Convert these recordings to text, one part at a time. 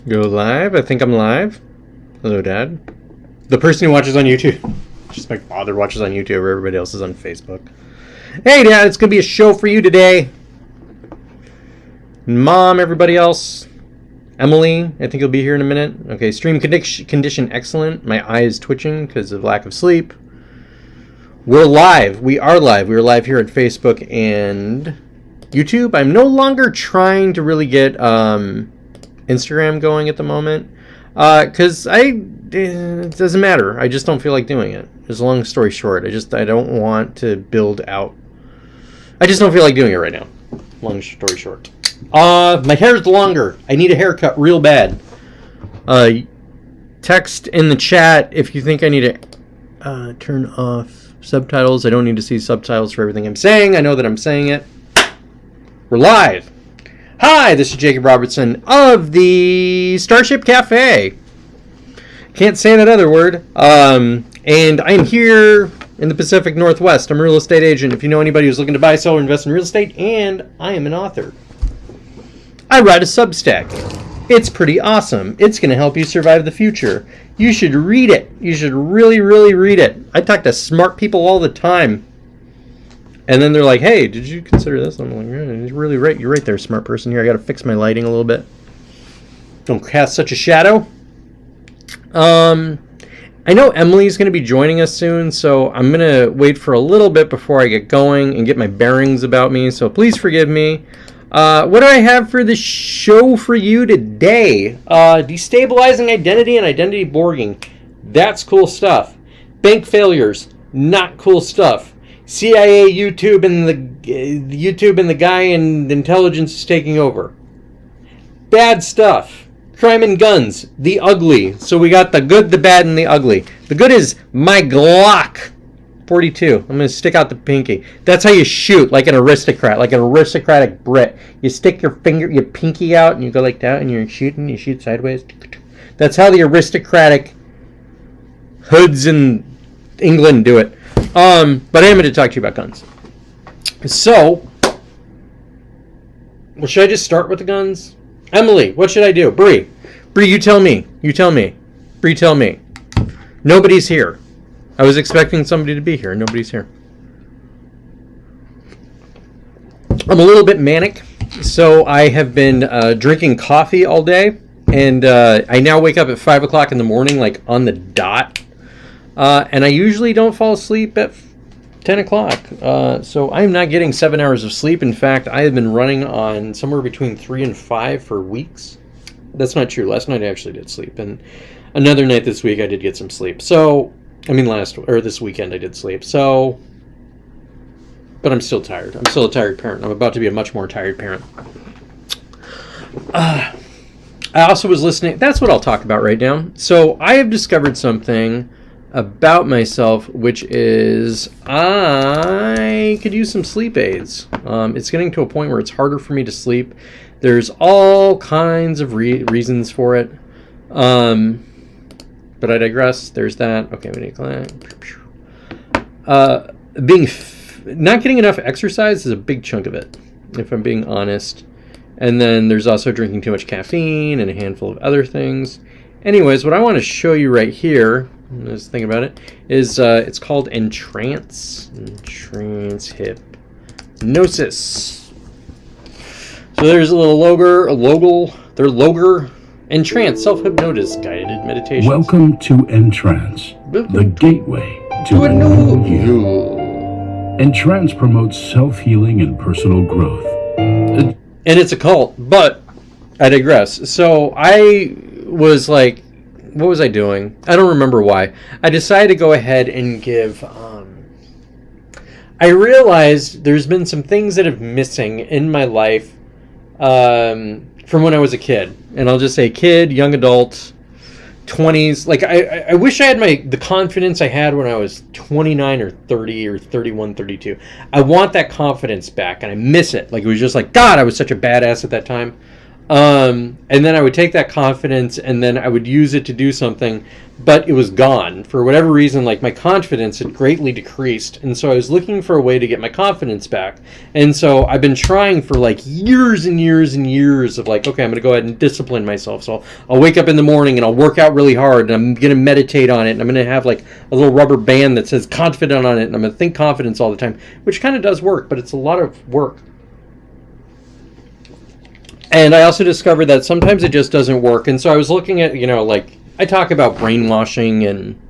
Go live. I think I'm live. Hello, Dad. The person who watches on YouTube. Just my father watches on YouTube, or everybody else is on Facebook. Hey, Dad, it's going to be a show for you today. Mom, everybody else. Emily, I think you'll be here in a minute. Okay, stream condition excellent. My eye is twitching because of lack of sleep. We're live. We are live. We are live here at Facebook and YouTube. I'm no longer trying to really get Instagram going at the moment because it doesn't matter. I just don't feel like doing it. Just a long story short, I don't want to build out. I just don't feel like doing it right now. Long story short. My hair's longer. I need a haircut real bad. Text in the chat if you think I need to turn off subtitles. I don't need to see subtitles for everything I'm saying. I know that I'm saying it. We're live. Hi, this is Jacob Robertson of the Starship Cafe. Can't say that other word. And I'm here in the Pacific Northwest. I'm a real estate agent. If you know anybody who's looking to buy, sell, or invest in real estate, and I am an author. I write a Substack. It's pretty awesome. It's going to help you survive the future. You should read it. You should really, really read it. I talk to smart people all the time. And then they're like, hey, did you consider this? I'm like, yeah, you're really right. You're right there, smart person. Here, I got to fix my lighting a little bit. Don't cast such a shadow. I know Emily's going to be joining us soon, so I'm going to wait for a little bit before I get going and get my bearings about me. So please forgive me. What do I have for the show for you today? Destabilizing identity and identity borging. That's cool stuff. Bank failures. Not cool stuff. CIA, YouTube, and the guy in intelligence is taking over. Bad stuff. Crime and guns. The ugly. So we got the good, the bad, and the ugly. The good is my Glock 42. I'm going to stick out the pinky. That's how you shoot, like an aristocrat, like an aristocratic Brit. You stick your pinky out, and you go like that, and you're shooting. You shoot sideways. That's how the aristocratic hoods in England do it. But I am going to talk to you about guns. So, well, should I just start with the guns? Emily, what should I do? Bree, you tell me. You tell me. Bree, tell me. Nobody's here. I was expecting somebody to be here. Nobody's here. I'm a little bit manic, so I have been drinking coffee all day, and I now wake up at 5 o'clock in the morning, like on the dot. And I usually don't fall asleep at 10 o'clock. So I'm not getting 7 hours of sleep. In fact, I have been running on somewhere between 3 and 5 for weeks. That's not true. Last night I actually did sleep. And another night this week I did get some sleep. So, this weekend I did sleep. So, but I'm still tired. I'm still a tired parent. I'm about to be a much more tired parent. I also was listening. That's what I'll talk about right now. So I have discovered something about myself, which is I could use some sleep aids. It's getting to a point where it's harder for me to sleep. There's all kinds of reasons for it. But I digress. There's that. Okay, we need to not getting enough exercise is a big chunk of it, if I'm being honest. And then there's also drinking too much caffeine and a handful of other things. Anyways, what I want to show you right here, just think about it, is it's called Entrance Hypnosis. So there's a little logo, Entrance, self-hypnosis guided meditation. Welcome to Entrance, the gateway to a new you. Entrance promotes self-healing and personal growth. And it's a cult, but I digress. So I was like, what was I doing? I don't remember why. I decided to go ahead and give... I realized there's been some things that have missing in my life from when I was a kid. And I'll just say kid, young adult, 20s. Like, I wish I had the confidence I had when I was 29 or 30 or 31, 32. I want that confidence back, and I miss it. Like, it was just like, God, I was such a badass at that time. And then I would take that confidence and then I would use it to do something, but it was gone. For whatever reason, like my confidence had greatly decreased. And so I was looking for a way to get my confidence back. And so I've been trying for like years and years and years of like, okay, I'm going to go ahead and discipline myself. So I'll wake up in the morning and I'll work out really hard and I'm going to meditate on it. And I'm going to have like a little rubber band that says confident on it. And I'm going to think confidence all the time, which kind of does work, but it's a lot of work. And I also discovered that sometimes it just doesn't work. And so I was looking at, like I talk about brainwashing and,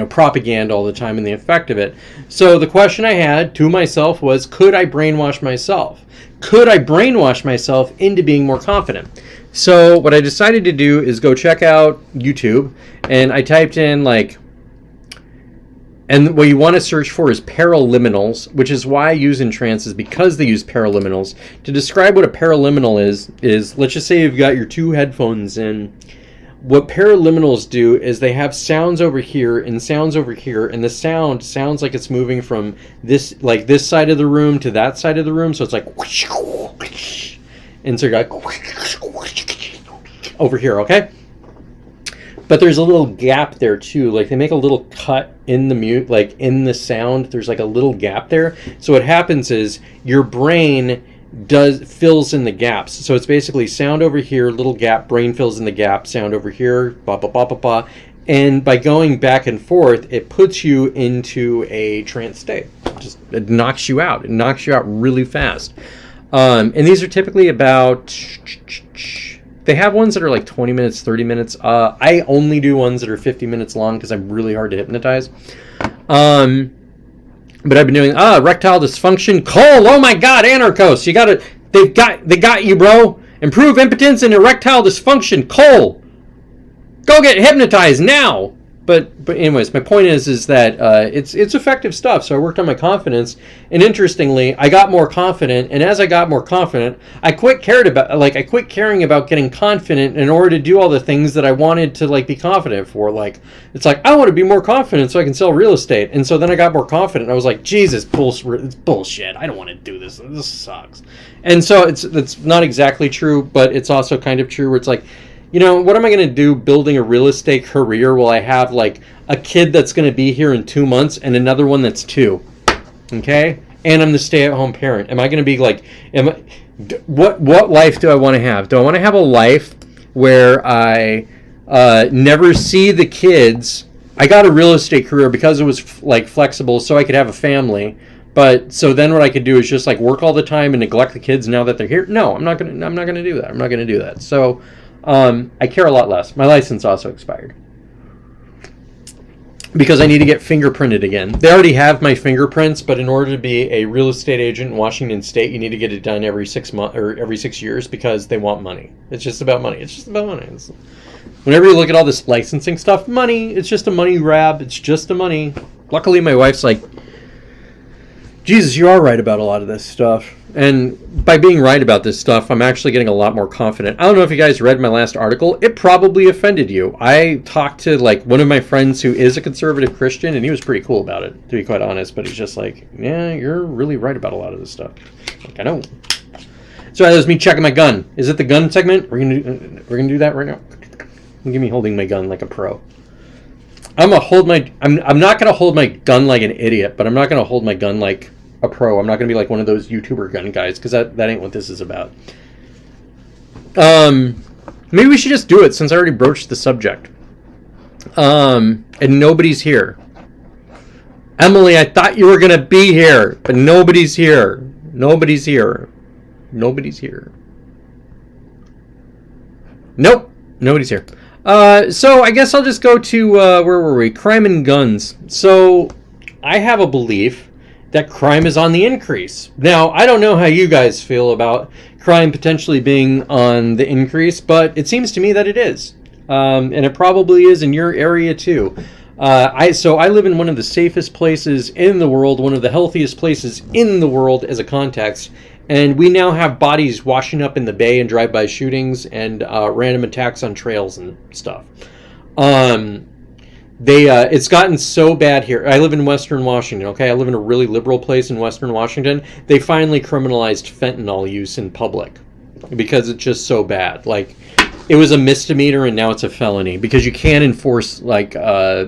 propaganda all the time and the effect of it. So the question I had to myself was, could I brainwash myself? Could I brainwash myself into being more confident? So what I decided to do is go check out YouTube, and I typed in and what you want to search for is paraliminals, which is why I use Entrance, is because they use paraliminals. To describe what a paraliminal is let's just say you've got your two headphones in. What paraliminals do is they have sounds over here and sounds over here, and the sound sounds like it's moving from this side of the room to that side of the room. So it's like, and so you got over here, okay? But there's a little gap there too. Like they make a little cut in the mute, like in the sound. There's like a little gap there. So what happens is your brain fills in the gaps. So it's basically sound over here, little gap, brain fills in the gap, sound over here, blah blah blah blah blah. And by going back and forth, it puts you into a trance state. It knocks you out. It knocks you out really fast. And these are typically about. They have ones that are like 20 minutes, 30 minutes. I only do ones that are 50 minutes long because I'm really hard to hypnotize. But I've been doing erectile dysfunction. Cole, oh my God, Anarchos, they got you, bro. Improve impotence and erectile dysfunction. Cole, go get hypnotized now. But anyways, my point is that it's effective stuff. So I worked on my confidence, and interestingly, I got more confident. And as I got more confident, I quit caring about getting confident in order to do all the things that I wanted to be confident for. Like it's like I want to be more confident so I can sell real estate. And so then I got more confident. And I was like, Jesus, it's bullshit. I don't want to do this. This sucks. And so it's not exactly true, but it's also kind of true. Where it's like, what am I going to do building a real estate career while I have a kid that's going to be here in 2 months and another one that's 2? Okay? And I'm the stay-at-home parent. Am I going to be what life do I want to have? Do I want to have a life where I never see the kids? I got a real estate career because it was flexible so I could have a family. But so then what I could do is just work all the time and neglect the kids now that they're here? No, I'm not going to do that. I'm not going to do that. So I care a lot less. My license also expired because I need to get fingerprinted again. They already have my fingerprints, but in order to be a real estate agent in Washington State, you need to get it done every 6 months or every 6 years because they want money. It's just about money. Whenever you look at all this licensing stuff, money. It's just a money grab. It's just a money. Luckily, my wife's like, Jesus, you are right about a lot of this stuff. And by being right about this stuff, I'm actually getting a lot more confident. I don't know if you guys read my last article. It probably offended you. I talked to one of my friends who is a conservative Christian, and he was pretty cool about it, to be quite honest. But he's just yeah, you're really right about a lot of this stuff. I know. So that was me checking my gun. Is it the gun segment? We're gonna do that right now. Look at me holding my gun like a pro. I'm not gonna hold my gun like an idiot, but I'm not gonna hold my gun like a pro. I'm not going to be like one of those YouTuber gun guys because that ain't what this is about. Maybe we should just do it since I already broached the subject. And nobody's here. Emily, I thought you were going to be here, but nobody's here. Nobody's here. Nobody's here. Nope. Nobody's here. So I guess I'll just go to, where were we? Crime and guns. So I have a belief that crime is on the increase. Now, I don't know how you guys feel about crime potentially being on the increase, but it seems to me that it is. And it probably is in your area too. I live in one of the safest places in the world, one of the healthiest places in the world as a context, and we now have bodies washing up in the bay and drive-by shootings and random attacks on trails and stuff. It's gotten so bad here. I live in Western Washington, okay? I live in a really liberal place in Western Washington. They finally criminalized fentanyl use in public. because it's just so bad. Like, it was a misdemeanor and now it's a felony because you can't enforce like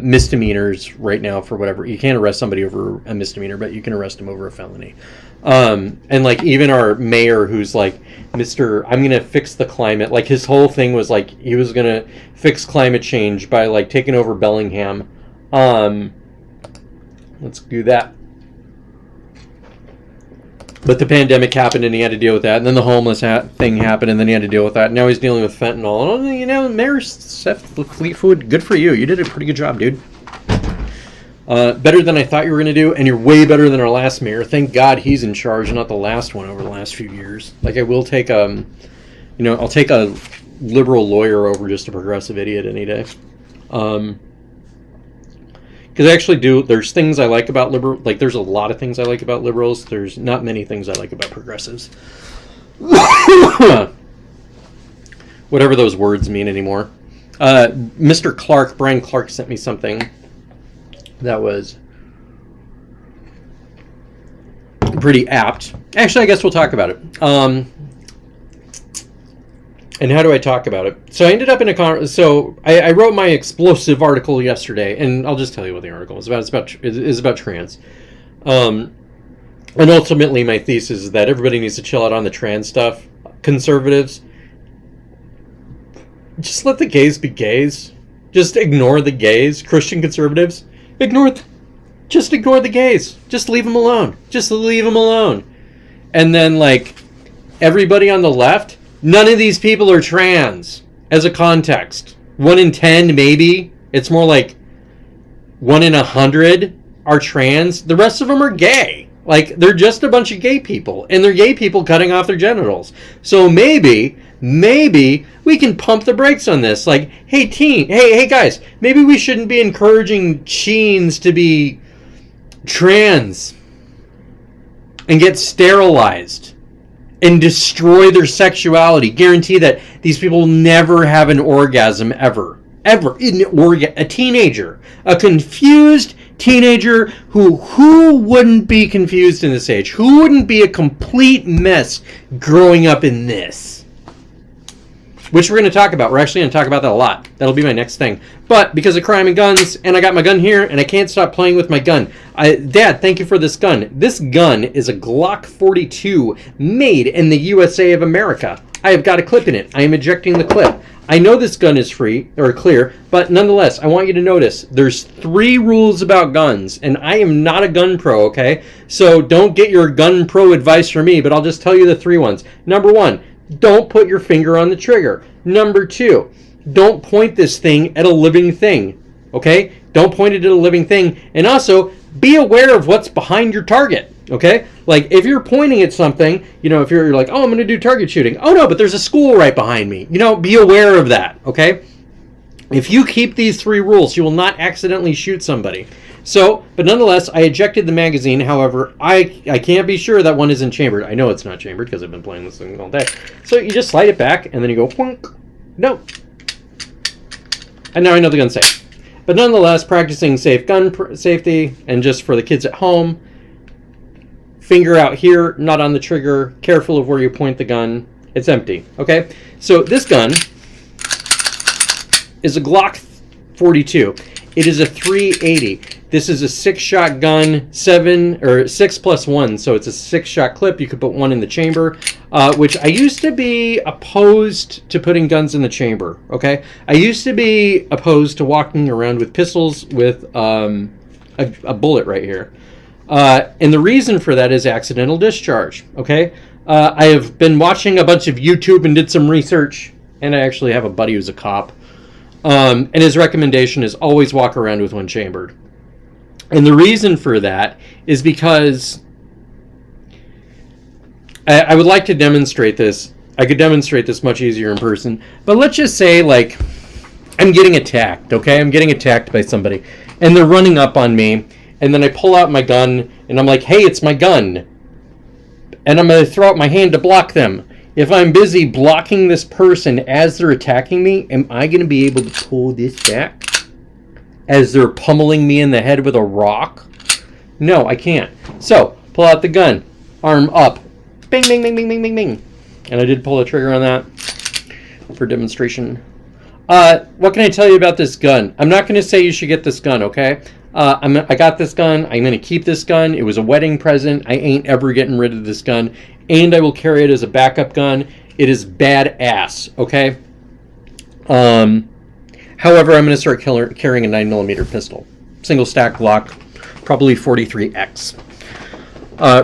misdemeanors right now for whatever. You can't arrest somebody over a misdemeanor, but you can arrest them over a felony. And like even our mayor, who's like, I'm gonna fix the climate. Like his whole thing was like he was gonna fix climate change by like taking over Bellingham. Let's do that. But the pandemic happened and he had to deal with that. And then the homeless thing happened and then he had to deal with that. Now he's dealing with fentanyl. And, you know, Mayor Seth Fleetwood, good for you. You did a pretty good job, dude. Better than I thought you were going to do. And you're way better than our last mayor. Thank God he's in charge, not the last one over the last few years. Like, I will take, I'll take a liberal lawyer over just a progressive idiot any day. Because I actually do, there's things I like about liberal, like there's a lot of things I like about liberals. There's not many things I like about progressives. Whatever those words mean anymore. Mr. Clark, Brian Clark sent me something that was pretty apt. Actually, I guess we'll talk about it. And how do I talk about it? So I ended up in I wrote my explosive article yesterday, and I'll just tell you what the article is about. It's about trans. And ultimately my thesis is that everybody needs to chill out on the trans stuff. Conservatives, just let the gays be gays. Just ignore the gays. Christian conservatives, just ignore the gays. Just leave them alone. Just leave them alone. And then like everybody on the left, none of these people are trans, as a context. 1 in 10, maybe. It's more like 1 in 100 are trans. The rest of them are gay. Like, they're just a bunch of gay people. And they're gay people cutting off their genitals. So maybe we can pump the brakes on this. Like, hey guys, maybe we shouldn't be encouraging teens to be trans and get sterilized and destroy their sexuality. Guarantee that these people will never have an orgasm ever. A teenager. A confused teenager who wouldn't be confused in this age? Who wouldn't be a complete mess growing up in this? Which we're going to talk about. We're actually going to talk about that a lot. That'll be my next thing. But because of crime and guns, and I got my gun here, and I can't stop playing with my gun. Dad, thank you for this gun. This gun is a Glock 42 made in the USA of America. I have got a clip in it. I am ejecting the clip. I know this gun is free, or clear, but nonetheless, I want you to notice there's 3 rules about guns, and I am not a gun pro, okay? So don't get your gun pro advice from me, but I'll just tell you the 3 ones. Number 1, don't put your finger on the trigger. Number 2, don't point this thing at a living thing, okay? Don't point it at a living thing. And also, be aware of what's behind your target, okay? Like, if you're pointing at something, you know, if you're like, oh, I'm going to do target shooting. Oh, no, but there's a school right behind me. You know, be aware of that, okay? If you keep these 3 rules, you will not accidentally shoot somebody. So, but nonetheless, I ejected the magazine. However, I can't be sure that one isn't chambered. I know it's not chambered because I've been playing this thing all day. So you just slide it back, and then you go, whunk. No. And now I know the gun's safe. But nonetheless, practicing safe gun safety, and just for the kids at home, finger out here, not on the trigger, careful of where you point the gun. It's empty, okay? So this gun is a Glock 42. It is a 380. This is a 6-shot gun, 6+1, so it's a 6-shot clip. You could put 1 in the chamber, which I used to be opposed to putting guns in the chamber, okay? I used to be opposed to walking around with pistols with a bullet right here. And the reason for that is accidental discharge, okay? I have been watching a bunch of YouTube and did some research, and I actually have a buddy who's a cop. And his recommendation is always walk around with one chambered. And the reason for that is because I would like to demonstrate this. I could demonstrate this much easier in person. But let's just say, like, I'm getting attacked, okay? I'm getting attacked by somebody. And they're running up on me. And then I pull out my gun. And I'm like, hey, it's my gun. And I'm going to throw out my hand to block them. If I'm busy blocking this person as they're attacking me, am I going to be able to pull this back as they're pummeling me in the head with a rock? No, I can't. So, pull out the gun. Arm up. Bing, bing, bing, bing, bing, bing, bing. And I did pull the trigger on that for demonstration. What can I tell you about this gun? I'm not going to say you should get this gun, okay? I got this gun. I'm going to keep this gun. It was a wedding present. I ain't ever getting rid of this gun. And I will carry it as a backup gun. It is badass, okay? However, I'm going to start carrying a 9mm pistol. Single stack Glock, probably 43X.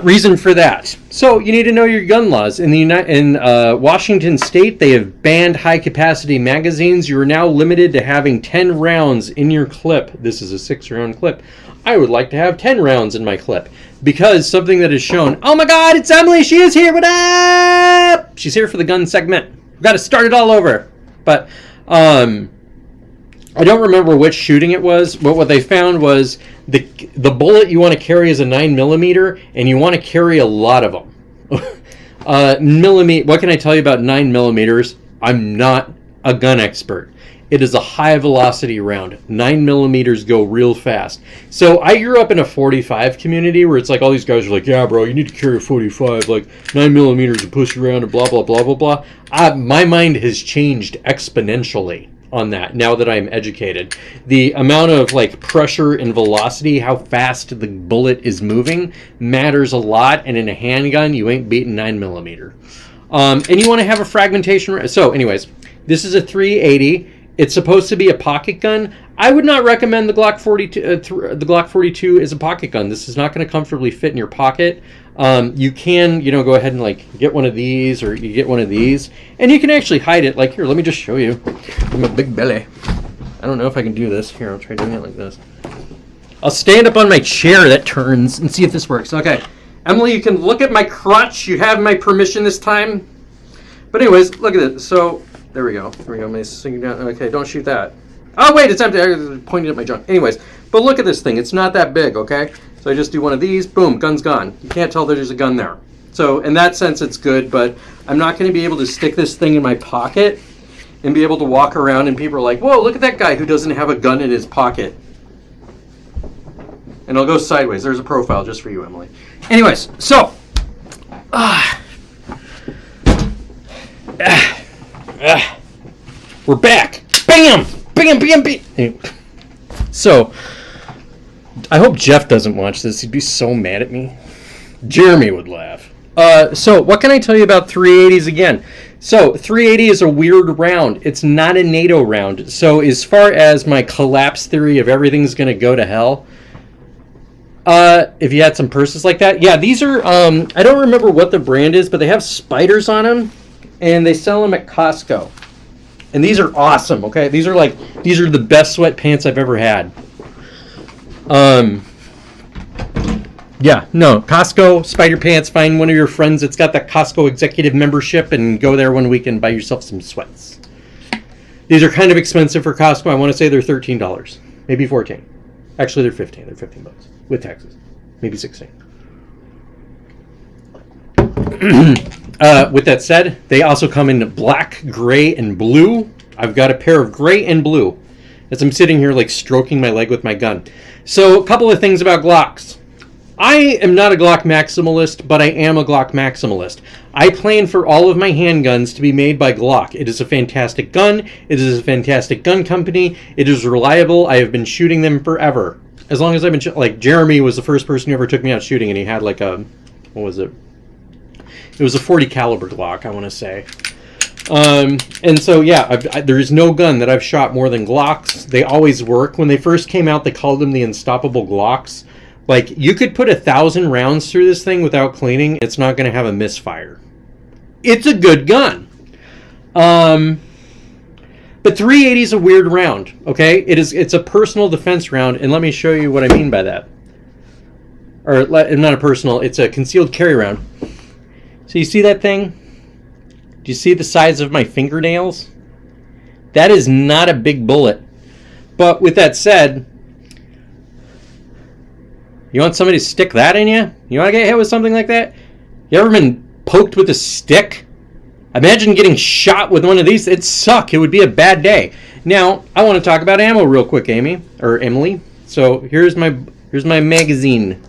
Reason for that. So you need to know your gun laws. In Washington State, they have banned high-capacity magazines. You are now limited to having 10 rounds in your clip. This is a 6-round clip. I would like to have 10 rounds in my clip. Because something that is shown... Oh my god, it's Emily! She is here! What up? She's here for the gun segment. We've got to start it all over. But, I don't remember which shooting it was, but what they found was the bullet you want to carry is a 9mm, and you want to carry a lot of them. What can I tell you about 9mm? I'm not a gun expert. It is a high velocity round. 9mm go real fast. So I grew up in a 45 community where it's like all these guys are like, yeah, bro, you need to carry a 45. Like 9mm to push you around and blah, blah, blah, blah, blah. My mind has changed exponentially on that now that I'm educated. The amount of like pressure and velocity, how fast the bullet is moving, matters a lot. And in a handgun, you ain't beating 9mm. And you want to have a fragmentation. So anyways, this is a 380. It's supposed to be a pocket gun. I would not recommend the Glock 42. The Glock 42 is a pocket gun. This is not going to comfortably fit in your pocket. You can, go ahead and like get one of these, or you get one of these, and you can actually hide it. Like here, let me just show you. I'm a big belly. I don't know if I can do this. Here, I'll try doing it like this. I'll stand up on my chair that turns and see if this works. Okay, Emily, you can look at my crotch. You have my permission this time. But anyways, look at it. So. There we go. There we go. I'm singing down. Okay, don't shoot that. Oh, wait, it's empty. I pointed at my junk. Anyways, but look at this thing. It's not that big, okay? So I just do one of these. Boom, gun's gone. You can't tell there's a gun there. So in that sense, it's good, but I'm not going to be able to stick this thing in my pocket and be able to walk around and people are like, whoa, look at that guy who doesn't have a gun in his pocket. And I'll go sideways. There's a profile just for you, Emily. Anyways, so... we're back. Bam! Bam, bam, bam! So, I hope Jeff doesn't watch this. He'd be so mad at me. Jeremy would laugh. So, what can I tell you about 380s again? So, 380 is a weird round. It's not a NATO round. So, as far as my collapse theory of everything's going to go to hell, if you had some purses like that, yeah, these are, I don't remember what the brand is, but they have spiders on them. And they sell them at Costco. And these are awesome, okay? These are the best sweatpants I've ever had. Yeah, no, Costco, spider pants, find one of your friends that's got that Costco executive membership and go there one week and buy yourself some sweats. These are kind of expensive for Costco. I want to say they're $13, maybe $14. Actually, they're $15. They're $15 with taxes, maybe $16. With that said, they also come in black, gray, and blue. I've got a pair of gray and blue as I'm sitting here like stroking my leg with my gun. So a couple of things about Glocks. I am not a Glock maximalist, but I am a Glock maximalist. I plan for all of my handguns to be made by Glock. It is a fantastic gun. It is a fantastic gun company. It is reliable. I have been shooting them forever. As long as I've been like Jeremy was the first person who ever took me out shooting, and he had like a, what was it? It was a 40 caliber Glock, I want to say. And so, yeah, there is no gun that I've shot more than Glocks. They always work. When they first came out, they called them the Unstoppable Glocks. Like, you could put 1,000 rounds through this thing without cleaning. It's not going to have a misfire. It's a good gun. But 380 is a weird round, okay? It's a personal defense round, and let me show you what I mean by that. Or, not a personal, it's a concealed carry round. So you see that thing? Do you see the size of my fingernails? That is not a big bullet. But with that said, you want somebody to stick that in you? You want to get hit with something like that? You ever been poked with a stick? Imagine getting shot with one of these. It'd suck. It would be a bad day. Now, I want to talk about ammo real quick, Emily. So here's my magazine.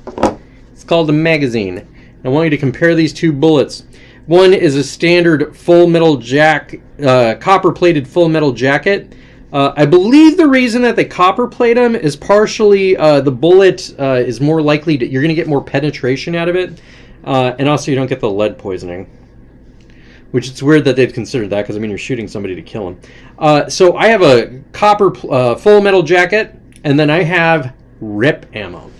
It's called a magazine. I want you to compare these two bullets. One is a standard full metal copper-plated full metal jacket. I believe the reason that they copper plate them is partially the bullet is more likely you're going to get more penetration out of it, and also you don't get the lead poisoning. Which it's weird that they've considered that, because I mean you're shooting somebody to kill him. So I have a copper full metal jacket, and then I have rip ammo.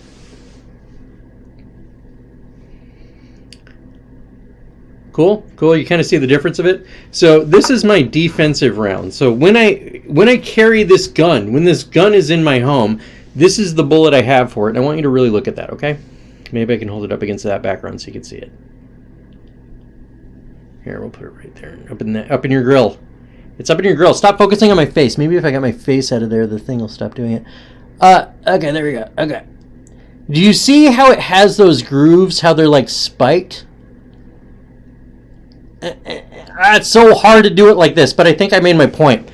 Cool. You kind of see the difference of it. So this is my defensive round. So when I carry this gun, when this gun is in my home, this is the bullet I have for it. And I want you to really look at that, okay? Maybe I can hold it up against that background so you can see it. Here, we'll put it right there, up in your grill. It's up in your grill. Stop focusing on my face. Maybe if I got my face out of there, the thing will stop doing it. Okay, there we go. Okay. Do you see how it has those grooves? How they're like spiked? It's so hard to do it like this, but I think I made my point.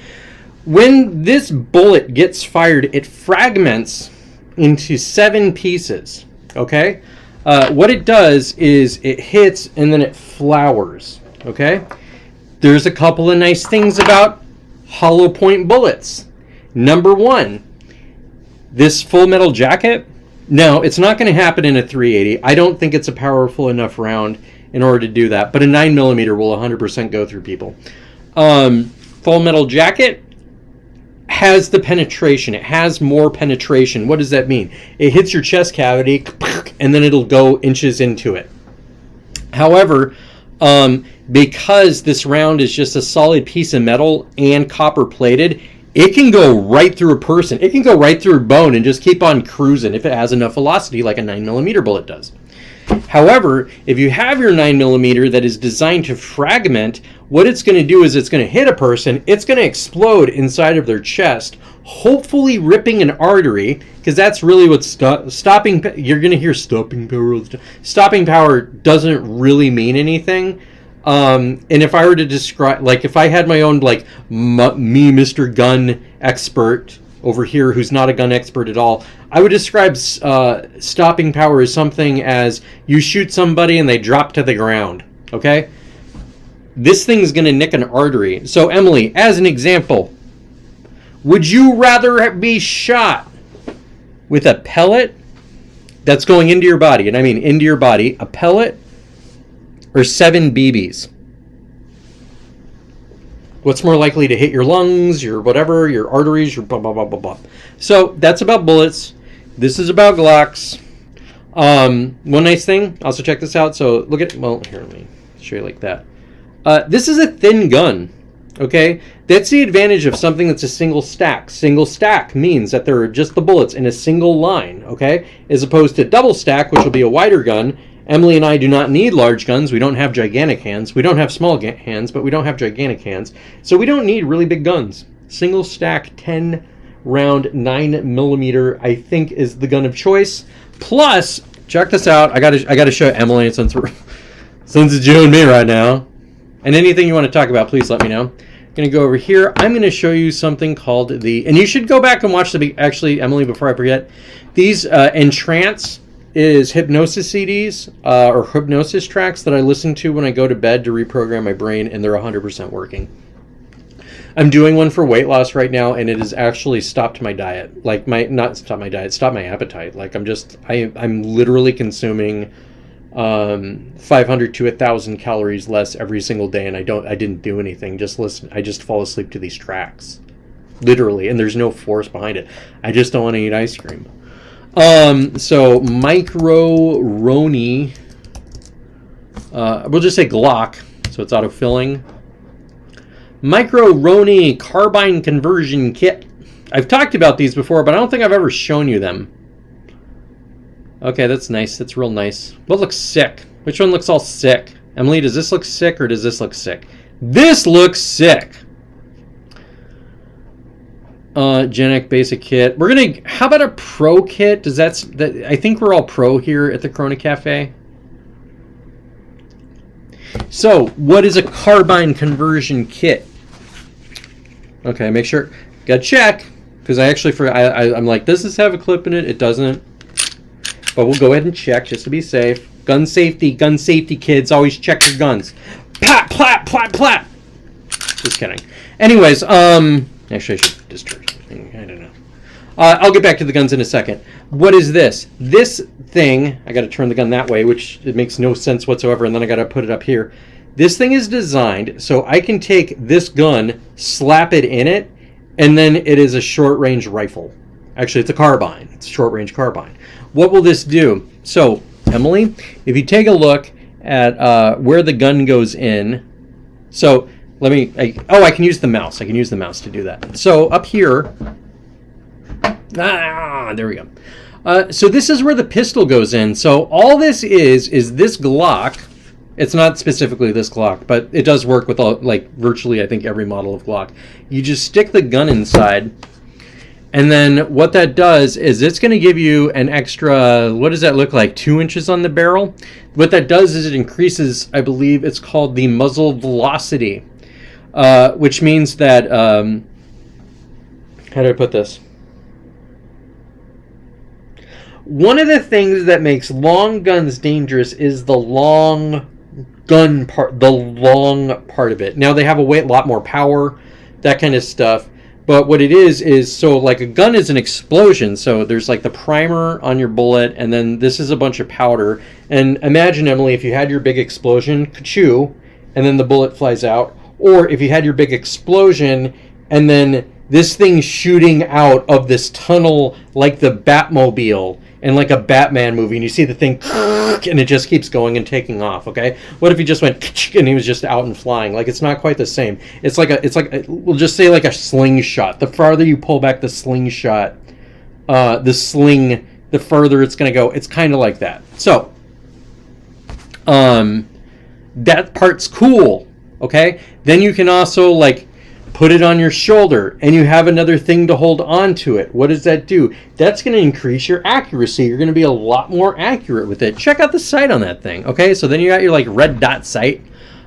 When this bullet gets fired, it fragments into 7 pieces. Okay? What it does is it hits and then it flowers. Okay? There's a couple of nice things about hollow point bullets. Number 1, this full metal jacket. Now, it's not going to happen in a 380. I don't think it's a powerful enough round in order to do that. But a 9mm will 100% go through people. Full metal jacket has the penetration. It has more penetration. What does that mean? It hits your chest cavity, and then it'll go inches into it. However, because this round is just a solid piece of metal and copper plated, it can go right through a person. It can go right through a bone and just keep on cruising if it has enough velocity like a 9mm bullet does. However, if you have your 9mm that is designed to fragment, what it's going to do is it's going to hit a person, it's going to explode inside of their chest, hopefully ripping an artery, because that's really what's stopping. You're going to hear stopping power. Stopping power doesn't really mean anything. And if I were to describe, like if I had my own, like me, Mr. Gun expert over here, who's not a gun expert at all, I would describe stopping power as something as you shoot somebody and they drop to the ground. Okay? This thing's going to nick an artery. So Emily, as an example, would you rather be shot with a pellet that's going into your body, and I mean into your body, a pellet, or 7 BBs? What's more likely to hit your lungs, your whatever, your arteries, your blah, blah, blah, blah, blah. So that's about bullets. This is about Glocks. One nice thing, also check this out. So look at, well, here, let me show you like that. This is a thin gun, okay? That's the advantage of something that's a single stack. Single stack means that there are just the bullets in a single line, okay? As opposed to double stack, which will be a wider gun. Emily and I do not need large guns. We don't have gigantic hands. We don't have small hands, but we don't have gigantic hands. So we don't need really big guns. Single stack 10 round 9mm, I think, is the gun of choice. Plus, check this out. I gotta show Emily since it's you and me right now. And anything you want to talk about, please let me know. I'm gonna go over here. I'm gonna show you something called and you should go back and watch actually, Emily, before I forget, these Entrance is hypnosis CDs or hypnosis tracks that I listen to when I go to bed to reprogram my brain, and they're 100% working. I'm doing one for weight loss right now, and it has actually stopped my diet. Like stopped my appetite. Like I'm literally consuming 500 to 1,000 calories less every single day, and I didn't do anything. I just fall asleep to these tracks, literally, and there's no force behind it. I just don't want to eat ice cream. So Micro-Roni, we'll just say Glock, so it's auto-filling. Micro-Roni carbine conversion kit. I've talked about these before, but I don't think I've ever shown you them. Okay, that's nice. That's real nice. What looks sick? Which one looks all sick? Emily, does this look sick or does this look sick? This looks sick. Genic basic kit. How about a pro kit? I think we're all pro here at the Corona Cafe. So, what is a carbine conversion kit? Okay, make sure. Gotta check, because I actually forgot. I'm like, does this have a clip in it? It doesn't. But we'll go ahead and check just to be safe. Gun safety, kids. Always check your guns. plat, plat, plat, plat. Just kidding. Anyways, actually I should discharge something. I don't know. I'll get back to the guns in a second. What is this? This thing, I got to turn the gun that way, which it makes no sense whatsoever, and then I got to put it up here. This thing is designed so I can take this gun, slap it in it, and then it is a short-range rifle. Actually, it's a carbine. It's a short-range carbine. What will this do? So, Emily, if you take a look at where the gun goes in, so let me, I can use the mouse. I can use the mouse to do that. So up here, there we go. So this is where the pistol goes in. So all this is this Glock. It's not specifically this Glock, but it does work with virtually, I think, every model of Glock. You just stick the gun inside, and then what that does is it's going to give you an extra, what does that look like, 2 inches on the barrel? What that does is it increases, I believe it's called the muzzle velocity, which means that, how do I put this? One of the things that makes long guns dangerous is the long gun part, the long part of it. Now they have a lot more power, that kind of stuff. But what it is so like a gun is an explosion. So there's like the primer on your bullet, and then this is a bunch of powder. And imagine, Emily, if you had your big explosion, ka-choo, and then the bullet flies out. Or if you had your big explosion, and then this thing shooting out of this tunnel like the Batmobile in like a Batman movie, and you see the thing and it just keeps going and taking off. Okay, what if he just went and he was just out and flying? Like, it's not quite the same. It's like we'll just say like a slingshot. The farther you pull back the slingshot, the further it's going to go. It's kind of like that. So that part's cool. Okay, then you can also like put it on your shoulder, and you have another thing to hold on to it. What does that do? That's going to increase your accuracy. You're going to be a lot more accurate with it. Check out the sight on that thing. Okay, so then you got your like red dot sight.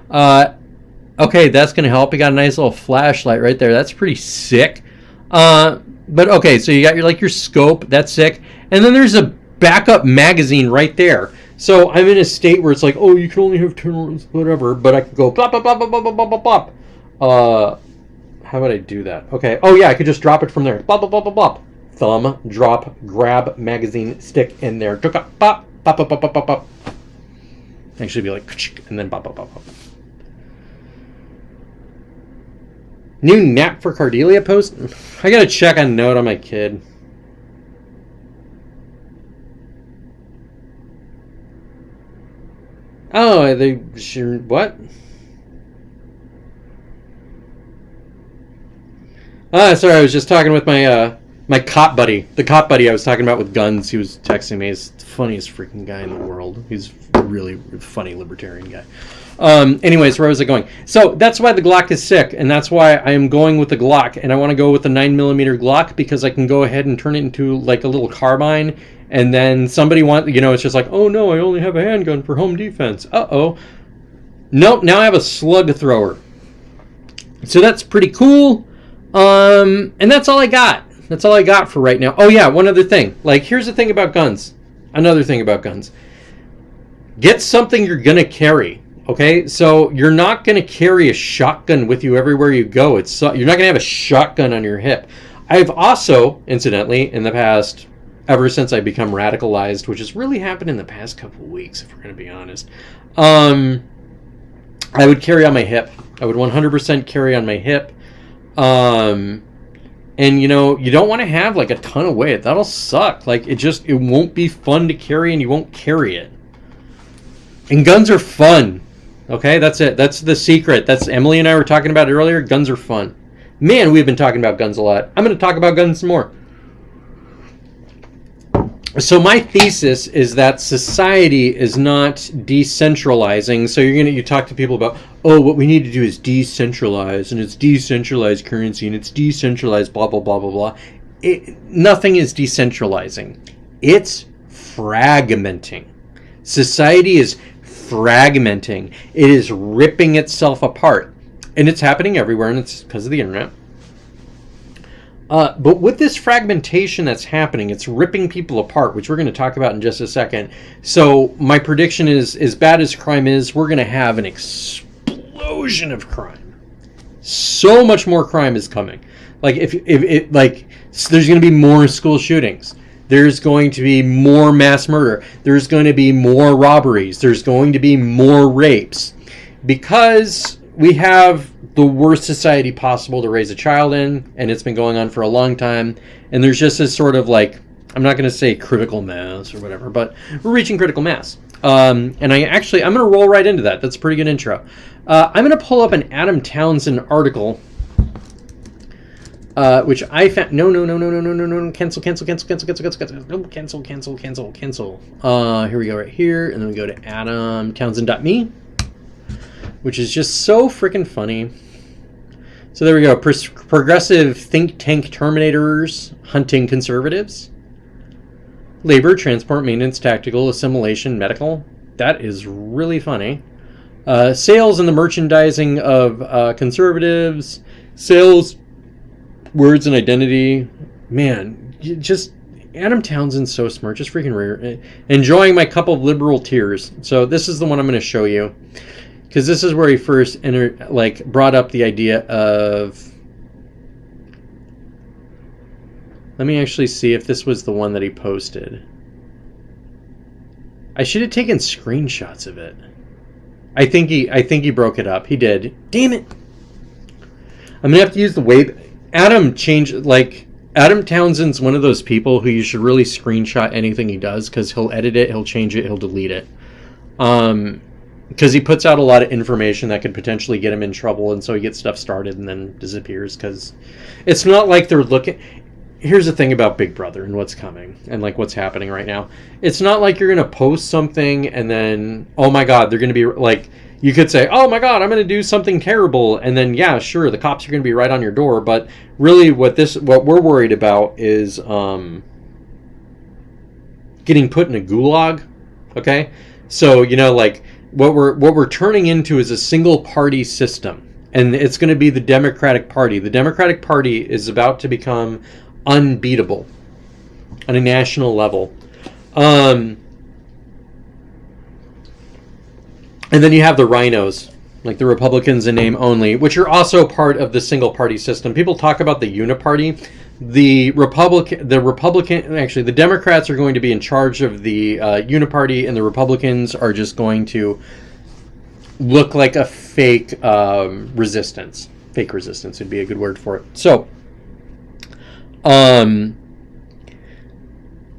Okay, that's going to help. You got a nice little flashlight right there. That's pretty sick. But okay, so you got your scope. That's sick. And then there's a backup magazine right there. So I'm in a state where it's like, oh, you can only have 10 rounds, whatever. But I can go bop, bop, bop, bop, bop, bop, bop, bop. How would I do that? Okay. Oh, yeah, I could just drop it from there. Bop, bop, bop, bop, bop. Thumb, drop, grab, magazine, stick in there. Bop, bop, bop, bop, bop, bop, bop. Actually be like, and then bop, bop, bop, bop. New nap for Cardelia post? I gotta check a note on my kid. Oh, they sure, what? Sorry, I was just talking with my my cop buddy. The cop buddy I was talking about with guns. He was texting me. He's the funniest freaking guy in the world. He's a really funny libertarian guy. Anyways, where was I going? So that's why the Glock is sick, and that's why I am going with the Glock, and I want to go with the 9mm Glock because I can go ahead and turn it into like a little carbine, and then somebody it's just like, oh no, I only have a handgun for home defense. Uh-oh. Nope, now I have a slug thrower. So that's pretty cool. And that's all I got. That's all I got for right now. Oh yeah, one other thing. Like, here's the thing about guns. Another thing about guns. Get something you're gonna carry. Okay, so you're not gonna carry a shotgun with you everywhere you go. You're not gonna have a shotgun on your hip. I've also, incidentally, in the past, ever since I've become radicalized, which has really happened in the past couple of weeks, if we're gonna be honest, I would carry on my hip. I would 100% carry on my hip. And you don't want to have like a ton of weight. That'll suck. Like, it won't be fun to carry, and you won't carry it. And guns are fun. Okay, that's it. That's the secret. That's Emily and I were talking about it earlier. Guns are fun. Man, we've been talking about guns a lot. I'm going to talk about guns some more. So my thesis is that society is not decentralizing. So you talk to people about, oh, what we need to do is decentralize, and it's decentralized currency, and it's decentralized blah, blah, blah, blah, blah. Nothing is decentralizing. It's fragmenting. Society is fragmenting. It is ripping itself apart. And it's happening everywhere, and it's because of the internet. But with this fragmentation that's happening, it's ripping people apart, which we're going to talk about in just a second. So my prediction is, as bad as crime is, we're going to have an explosion explosion of crime. So much more crime is coming. Like if it like so there's going to be more school shootings. There's going to be more mass murder. There's going to be more robberies. There's going to be more rapes. Because we have the worst society possible to raise a child in, and it's been going on for a long time, and there's just this sort of like, I'm not going to say critical mass or whatever, but we're reaching critical mass. And I'm going to roll right into that. That's a pretty good intro. I'm going to pull up an Adam Townsend article, which I found. No. Cancel. Here we go right here. And then we go to adamtownsend.me, which is just so freaking funny. So there we go. Progressive think tank terminators hunting conservatives. Labor, transport, maintenance, tactical, assimilation, medical. That is really funny. Sales and the merchandising of conservatives. Sales, words, and identity. Man, just Adam Townsend's so smart. Just freaking rare. Enjoying my cup of liberal tears. So this is the one I'm going to show you. Because this is where he first brought up the idea of... Let me actually see if this was the one that he posted. I should have taken screenshots of it. I think he broke it up. He did. Damn it! I'm gonna have to use the wave. Adam Townsend's one of those people who you should really screenshot anything he does, because he'll edit it, he'll change it, he'll delete it. Because he puts out a lot of information that could potentially get him in trouble, and so he gets stuff started and then disappears, because it's not like they're looking... Here's the thing about Big Brother and what's coming and like what's happening right now. It's not like you're going to post something and then, oh my God, they're going to be like, you could say, oh my God, I'm going to do something terrible. And then, yeah, sure, the cops are going to be right on your door. But really what we're worried about is getting put in a gulag. Okay. So, like what we're turning into is a single party system, and it's going to be the Democratic Party. The Democratic Party is about to become unbeatable on a national level. And then you have the rhinos, like the Republicans in name only, which are also part of the single party system. People talk about the uniparty. The Democrats are going to be in charge of the uniparty, and the Republicans are just going to look like a fake resistance. Fake resistance would be a good word for it. So,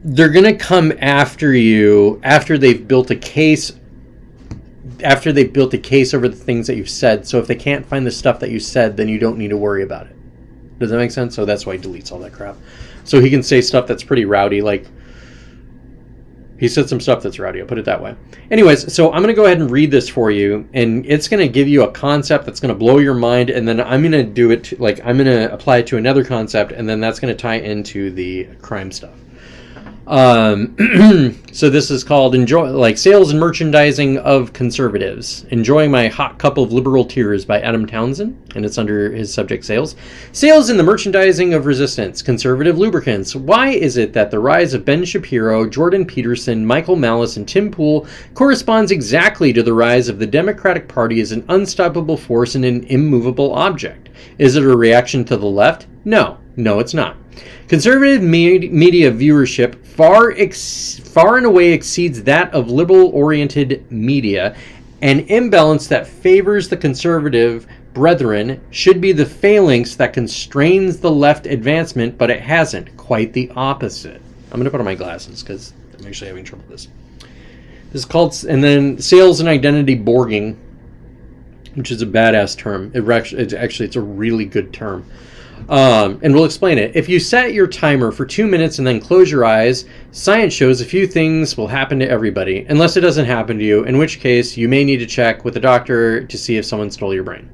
they're going to come after you after they've built a case. After they've built a case over the things that you've said. So if they can't find the stuff that you said, then you don't need to worry about it. Does that make sense? So that's why he deletes all that crap. So he can say stuff that's pretty rowdy, like he said some stuff that's rowdy, I'll put it that way. Anyways, so I'm going to go ahead and read this for you, and it's going to give you a concept that's going to blow your mind, and then I'm going to do it, I'm going to apply it to another concept, and then that's going to tie into the crime stuff. So this is called Sales and Merchandising of Conservatives. Enjoying My Hot Cup of Liberal Tears by Adam Townsend, and it's under his subject sales. Sales in the Merchandising of Resistance, Conservative Lubricants. Why is it that the rise of Ben Shapiro, Jordan Peterson, Michael Malice, and Tim Pool corresponds exactly to the rise of the Democratic Party as an unstoppable force and an immovable object? Is it a reaction to the left? No, it's not. Conservative media viewership far and away exceeds that of liberal-oriented media. An imbalance that favors the conservative brethren should be the phalanx that constrains the left advancement, but it hasn't. Quite the opposite. I'm going to put on my glasses because I'm actually having trouble with this. This is called, and then sales and identity borging, which is a badass term. It's a really good term. And we'll explain it. If you set your timer for 2 minutes and then close your eyes, science shows a few things will happen to everybody, unless it doesn't happen to you, in which case you may need to check with the doctor to see if someone stole your brain.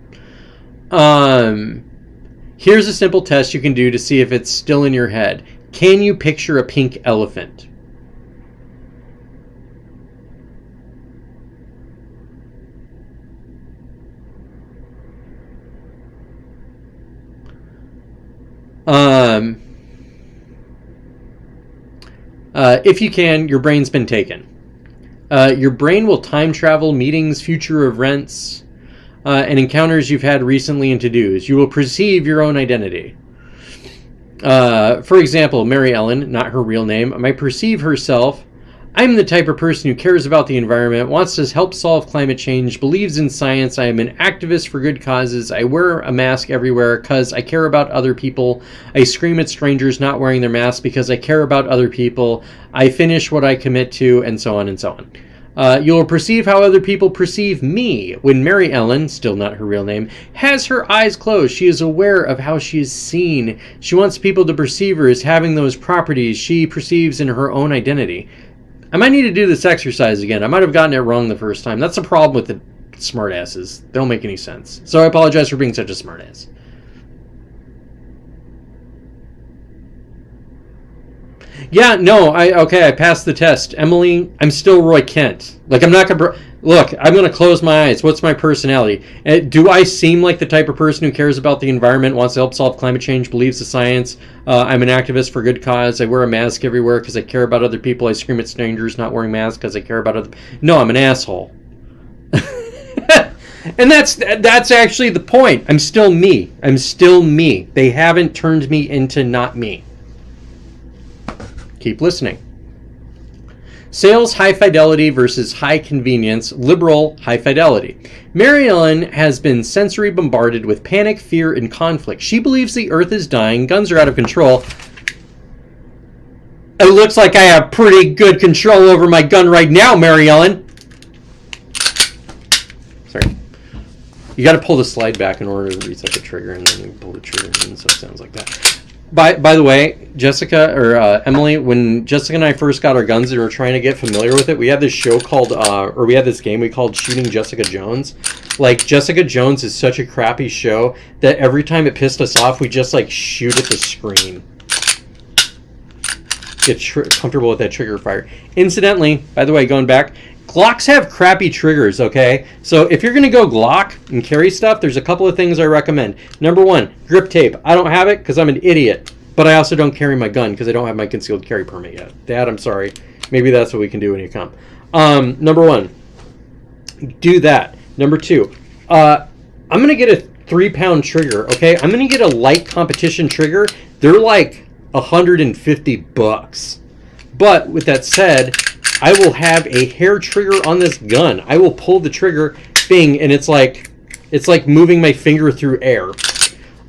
Here's a simple test you can do to see if it's still in your head. Can you picture a pink elephant? If you can, your brain's been taken. Your brain will time travel meetings, future events. and encounters you've had recently and to-dos. You will perceive your own identity. For example, Mary Ellen, not her real name, might perceive herself, I'm the type of person who cares about the environment, wants to help solve climate change, believes in science, I am an activist for good causes, I wear a mask everywhere because I care about other people, I scream at strangers not wearing their masks because I care about other people, I finish what I commit to, and so on and so on. You will perceive how other people perceive me. When Mary Ellen, still not her real name, has her eyes closed, she is aware of how she is seen. She wants people to perceive her as having those properties she perceives in her own identity. I might need to do this exercise again. I might have gotten it wrong the first time. That's the problem with the smartasses. They don't make any sense. So I apologize for being such a smartass. Yeah, no, I passed the test. Emily, I'm still Roy Kent. Like, I'm not gonna... Look, I'm gonna close my eyes. What's my personality? Do I seem like the type of person who cares about the environment, wants to help solve climate change, believes in science? I'm an activist for good cause. I wear a mask everywhere because I care about other people. I scream at strangers not wearing masks because I care about other... No, I'm an asshole. And that's actually the point. I'm still me. I'm still me. They haven't turned me into not me. Keep listening. Sales high fidelity versus high convenience, liberal high fidelity. Mary Ellen has been sensory bombarded with panic, fear, and conflict. She believes the earth is dying, guns are out of control. It looks like I have pretty good control over my gun right now, Mary Ellen. Sorry. You got to pull the slide back in order to reset the trigger, and then you pull the trigger in, so it sounds like that. By the way, Jessica, or Emily, when Jessica and I first got our guns and we were trying to get familiar with it, we had this show called, or we had this game we called Shooting Jessica Jones. Like, Jessica Jones is such a crappy show that every time it pissed us off, we just, like, shoot at the screen. Get comfortable with that trigger fire. Incidentally, by the way, going back, Glocks have crappy triggers, okay? So if you're going to go Glock and carry stuff, there's a couple of things I recommend. Number one, grip tape. I don't have it because I'm an idiot. But I also don't carry my gun because I don't have my concealed carry permit yet. Dad, I'm sorry. Maybe that's what we can do when you come. Number one, do that. Number two, I'm going to get a 3-pound trigger, okay? I'm going to get a light competition trigger. They're like $150. But with that said, I will have a hair trigger on this gun. I will pull the trigger, bing, and it's like moving my finger through air.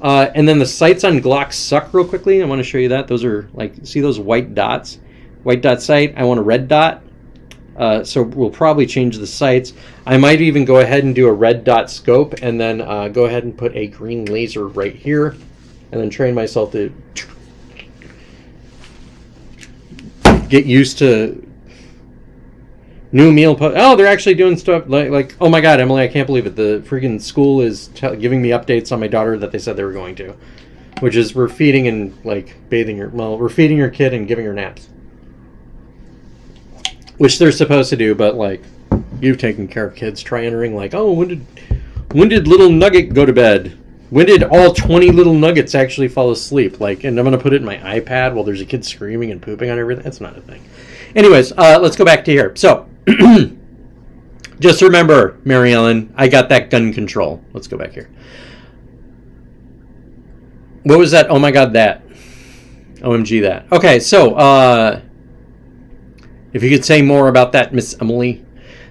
And then the sights on Glock suck real quickly. I want to show you that. Those are like, see those white dots? White dot sight. I want a red dot. So we'll probably change the sights. I might even go ahead and do a red dot scope and then go ahead and put a green laser right here and then train myself to get used to new meal. Oh, they're actually doing stuff like, oh my God, Emily, I can't believe it. The freaking school is giving me updates on my daughter that they said they were going to, which is we're feeding and like bathing her. Well, we're feeding her kid and giving her naps, which they're supposed to do. But like, you've taken care of kids. Try entering like, oh, when did little Nugget go to bed? When did all 20 little nuggets actually fall asleep? Like, and I'm going to put it in my iPad while there's a kid screaming and pooping on everything. That's not a thing. Anyways, let's go back to here. So, just remember, Mary Ellen, I got that gun control. Let's go back here. What was that? Oh my God, that. OMG, that. Okay, so, if you could say more about that, Miss Emily.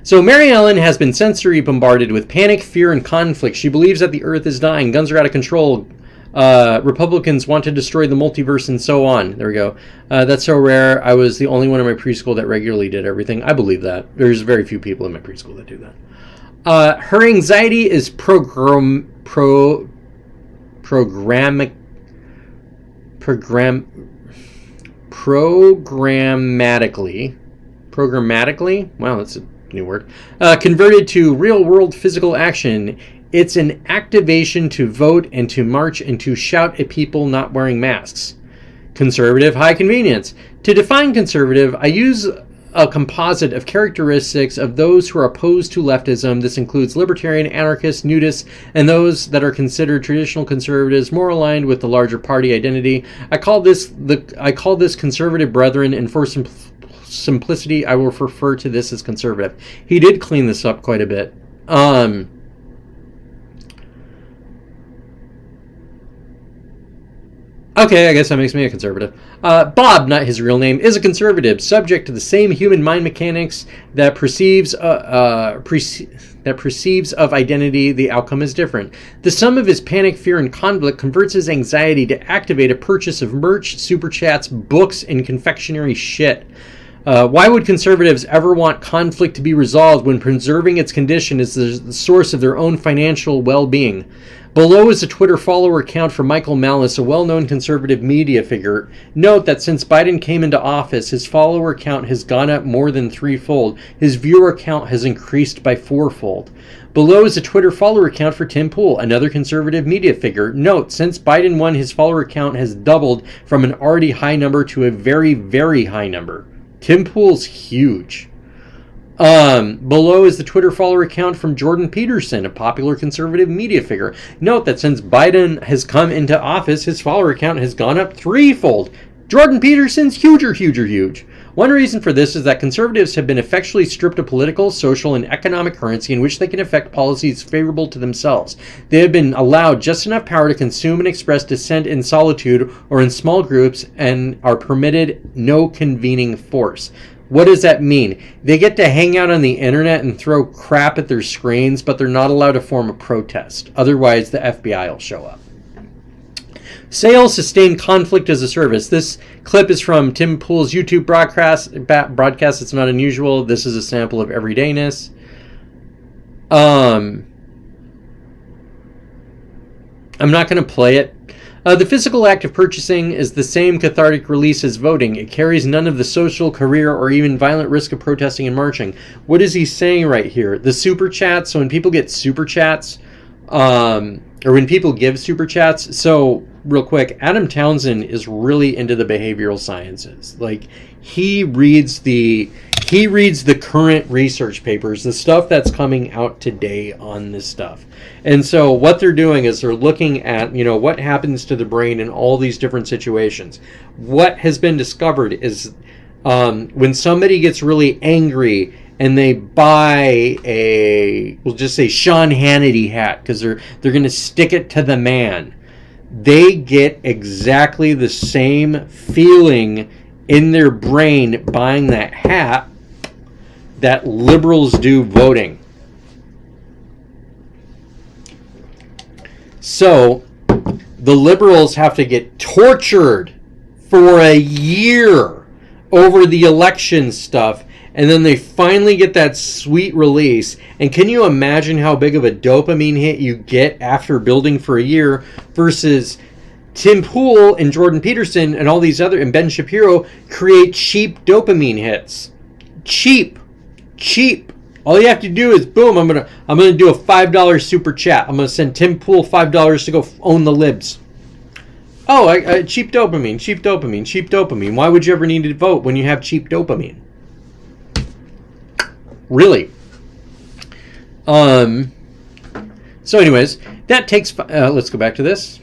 So Mary Ellen has been sensory bombarded with panic, fear, and conflict. She believes that the earth is dying. Guns are out of control. Republicans want to destroy the multiverse and so on. There we go. That's so rare. I was the only one in my preschool that regularly did everything. I believe that. There's very few people in my preschool that do that. Her anxiety is programmatically. Wow, that's a new word. Converted to real-world physical action. It's an activation to vote and to march and to shout at people not wearing masks. Conservative, high convenience. To define conservative, I use a composite of characteristics of those who are opposed to leftism. This includes libertarian, anarchists, nudists, and those that are considered traditional conservatives, more aligned with the larger party identity. I call this conservative brethren, and for simplicity, I will refer to this as conservative. He did clean this up quite a bit. Okay, I guess that makes me a conservative. Bob, not his real name, is a conservative, subject to the same human mind mechanics that perceives of identity. The outcome is different. The sum of his panic, fear, and conflict converts his anxiety to activate a purchase of merch, super chats, books, and confectionery shit. Why would conservatives ever want conflict to be resolved when preserving its condition is the source of their own financial well-being? Below is a Twitter follower account for Michael Malice, a well-known conservative media figure. Note that since Biden came into office, his follower count has gone up more than threefold. His viewer count has increased by fourfold. Below is a Twitter follower account for Tim Pool, another conservative media figure. Note, since Biden won, his follower count has doubled from an already high number to a very, very high number. Tim Pool's huge. Below is the Twitter follower account from Jordan Peterson, a popular conservative media figure. Note that since Biden has come into office, his follower count has gone up threefold. Jordan Peterson's huge. One reason for this is that conservatives have been effectually stripped of political, social, and economic currency in which they can effect policies favorable to themselves. They have been allowed just enough power to consume and express dissent in solitude or in small groups and are permitted no convening force. What does that mean? They get to hang out on the internet and throw crap at their screens, but they're not allowed to form a protest. Otherwise, the FBI will show up. Sales sustain conflict as a service. This clip is from Tim Pool's YouTube broadcast. It's not unusual. This is a sample of everydayness. I'm not going to play it. The physical act of purchasing is the same cathartic release as voting. It carries none of the social, career, or even violent risk of protesting and marching. What is he saying right here? The super chats, so when people get super chats, or when people give super chats, so real quick, Adam Townsend is really into the behavioral sciences. Like, he reads the current research papers, the stuff that's coming out today on this stuff. And so what they're doing is they're looking at, what happens to the brain in all these different situations. What has been discovered is when somebody gets really angry and they buy we'll just say Sean Hannity hat because they're going to stick it to the man, they get exactly the same feeling in their brain buying that hat that liberals do voting. So the liberals have to get tortured for a year over the election stuff, and then they finally get that sweet release. And can you imagine how big of a dopamine hit you get after building for a year versus Tim Pool and Jordan Peterson and all these other, and Ben Shapiro create cheap dopamine hits. Cheap. All you have to do is, boom, I'm gonna do a $5 super chat. I'm gonna send Tim Pool $5 to go own the libs. Oh, cheap dopamine. Why would you ever need to vote when you have cheap dopamine? Really? So anyways, that takes, let's go back to this.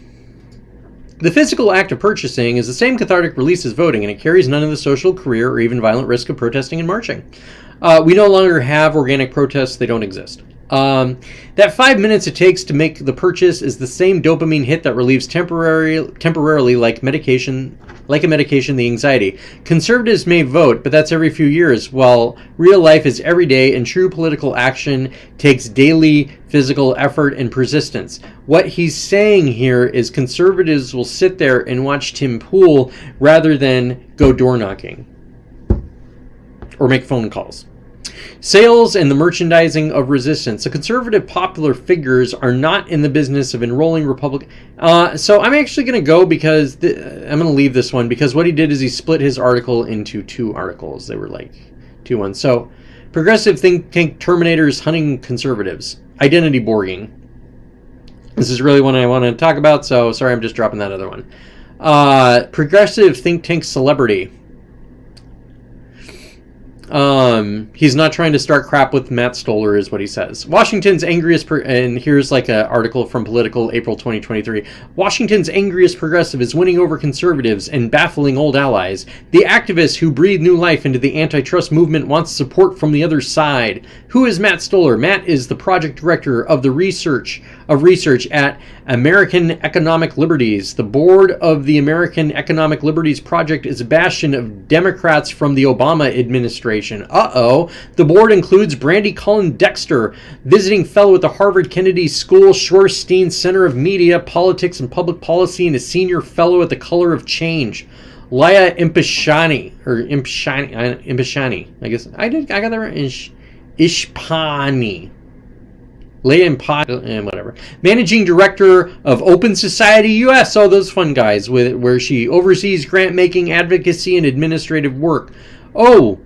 The physical act of purchasing is the same cathartic release as voting, and it carries none of the social, career, or even violent risk of protesting and marching. We no longer have organic protests. They don't exist. That 5 minutes it takes to make the purchase is the same dopamine hit that relieves temporarily like a medication, the anxiety. Conservatives may vote, but that's every few years, while real life is every day and true political action takes daily physical effort and persistence. What he's saying here is conservatives will sit there and watch Tim Pool rather than go door knocking or make phone calls. Sales and the merchandising of resistance. The conservative popular figures are not in the business of enrolling Republican. So I'm actually going to go because I'm going to leave this one because what he did is he split his article into two articles. They were like 2-1. So progressive think tank terminators hunting conservatives. Identity borging. This is really what I want to talk about. So sorry, I'm just dropping that other one. Progressive think tank celebrity. He's not trying to start crap with Matt Stoller is what he says. Washington's angriest, and here's like an article from Political, April 2023. Washington's angriest progressive is winning over conservatives and baffling old allies. The activist who breathed new life into the antitrust movement wants support from the other side. Who is Matt Stoller? Matt is the project director of the research of Research at American Economic Liberties. The board of the American Economic Liberties Project is a bastion of Democrats from the Obama administration. The board includes Brandy Cullen Dexter, visiting fellow at the Harvard Kennedy School Schorstein Center of Media, Politics and Public Policy, and a senior fellow at the Color of Change. Leah Impashani, I guess I got that right. Ishpani. Leah Impashani, whatever. Managing Director of Open Society US. Oh, those fun guys, where she oversees grant making, advocacy, and administrative work. Oh,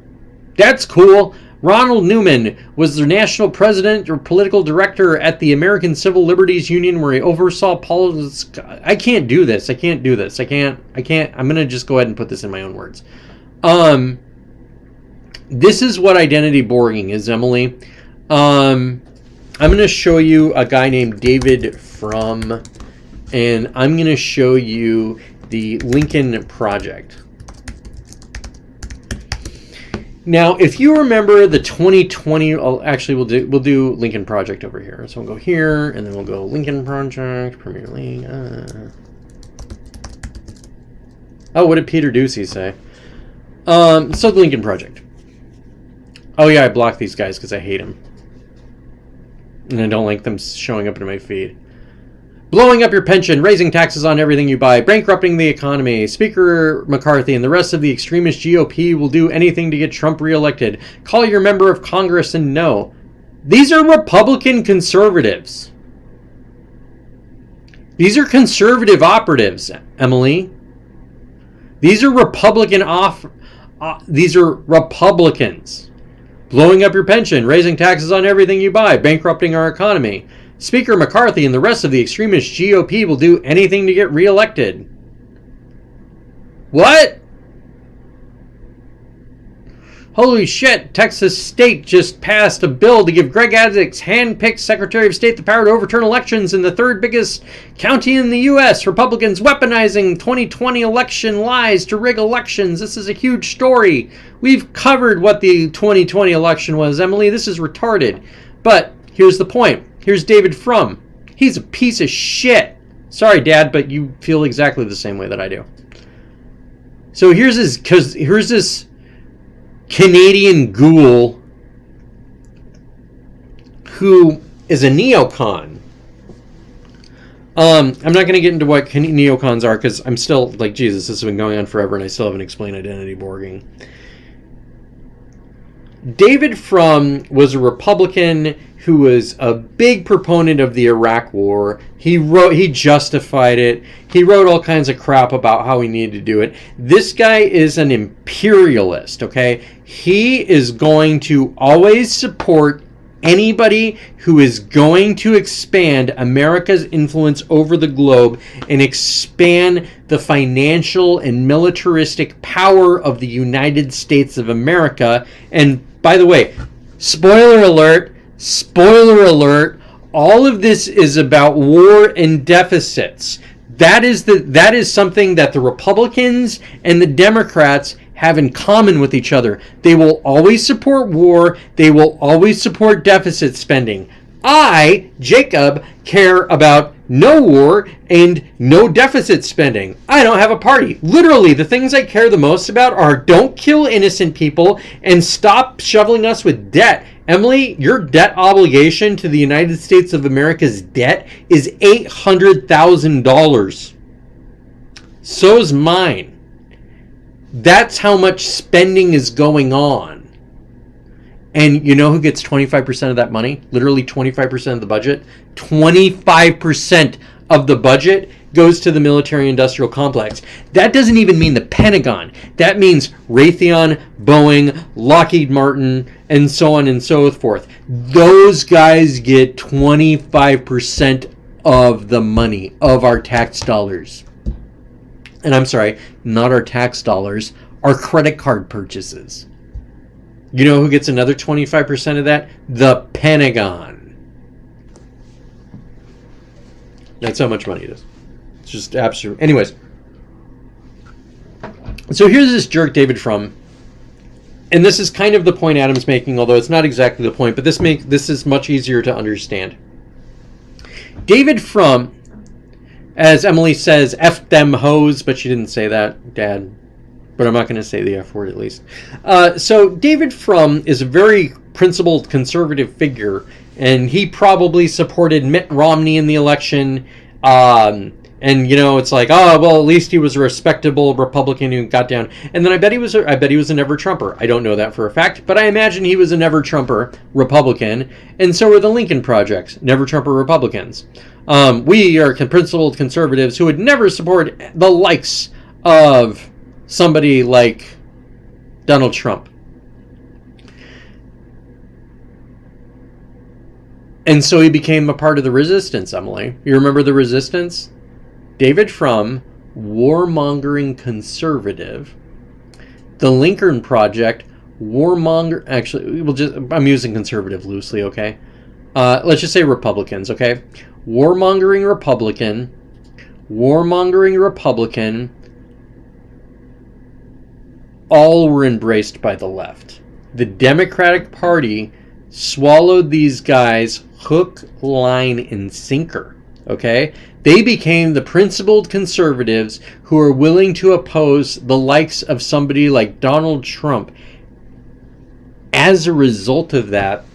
that's cool. Ronald Newman was the national president or political director at the American Civil Liberties Union, where he oversaw politics. I can't do this. I can't. I'm going to just go ahead and put this in my own words. This is what identity borging is, Emily. I'm going to show you a guy named David Frum, and I'm going to show you the Lincoln Project. Now, if you remember the 2020, actually we'll do Lincoln Project over here. So we'll go here, and then we'll go Lincoln Project, Premier League. Oh, what did Peter Ducey say? So the Lincoln Project. Oh yeah, I blocked these guys because I hate them. And I don't like them showing up in my feed. Blowing up your pension, raising taxes on everything you buy, bankrupting the economy. Speaker McCarthy and the rest of the extremist GOP will do anything to get Trump reelected. Call your member of Congress and no. These are Republican conservatives. These are conservative operatives, Emily. These are these are Republicans. Blowing up your pension, raising taxes on everything you buy, bankrupting our economy. Speaker McCarthy and the rest of the extremist GOP will do anything to get reelected. What? Holy shit, Texas State just passed a bill to give Greg Abbott, hand-picked Secretary of State, the power to overturn elections in the third biggest county in the U.S. Republicans weaponizing 2020 election lies to rig elections. This is a huge story. We've covered what the 2020 election was, Emily. This is retarded. But here's the point. Here's David Frum. He's a piece of shit. Sorry, Dad, but you feel exactly the same way that I do. So here's this Canadian ghoul who is a neocon. I'm not going to get into what neocons are because I'm still like, Jesus, this has been going on forever and I still haven't explained identity borging. David Frum was a Republican who was a big proponent of the Iraq War. He justified it. He wrote all kinds of crap about how we needed to do it. This guy is an imperialist, okay? He is going to always support anybody who is going to expand America's influence over the globe and expand the financial and militaristic power of the United States of America. And by the way, spoiler alert, all of this is about war and deficits. That is something that the Republicans and the Democrats have in common with each other. They will always support war. They will always support deficit spending. I, Jacob, care about no war and no deficit spending. I don't have a party. Literally, the things I care the most about are don't kill innocent people and stop shoveling us with debt. Emily, your debt obligation to the United States of America's debt is $800,000. So's mine. That's how much spending is going on. And you know who gets 25% of that money? Literally 25% of the budget? 25% of the budget goes to the military-industrial complex. That doesn't even mean the Pentagon. That means Raytheon, Boeing, Lockheed Martin, and so on and so forth. Those guys get 25% of the money of our tax dollars. And I'm sorry, not our tax dollars, our credit card purchases. You know who gets another 25% of that? The Pentagon. That's how much money it is. It's just absurd. Anyways. So here's this jerk David Frum. And this is kind of the point Adam's making, although it's not exactly the point, but this is much easier to understand. David Frum, as Emily says, F them hoes, but she didn't say that, Dad. But I'm not going to say the F word at least. So David Frum is a very principled conservative figure, and he probably supported Mitt Romney in the election. And it's like, oh well, at least he was a respectable Republican who got down. And then I bet he was a never Trumper. I don't know that for a fact, but I imagine he was a never Trumper Republican, and so were the Lincoln Projects, never Trumper Republicans. We are principled conservatives who would never support the likes of somebody like Donald Trump. And so he became a part of the resistance, Emily. You remember the resistance? David Frum, warmongering conservative. The Lincoln Project, warmonger... Actually, I'm using conservative loosely, okay? Let's just say Republicans, okay? Warmongering Republican. All were embraced by the left. The Democratic Party swallowed these guys hook, line, and sinker, okay? They became the principled conservatives who are willing to oppose the likes of somebody like Donald Trump. As a result of that,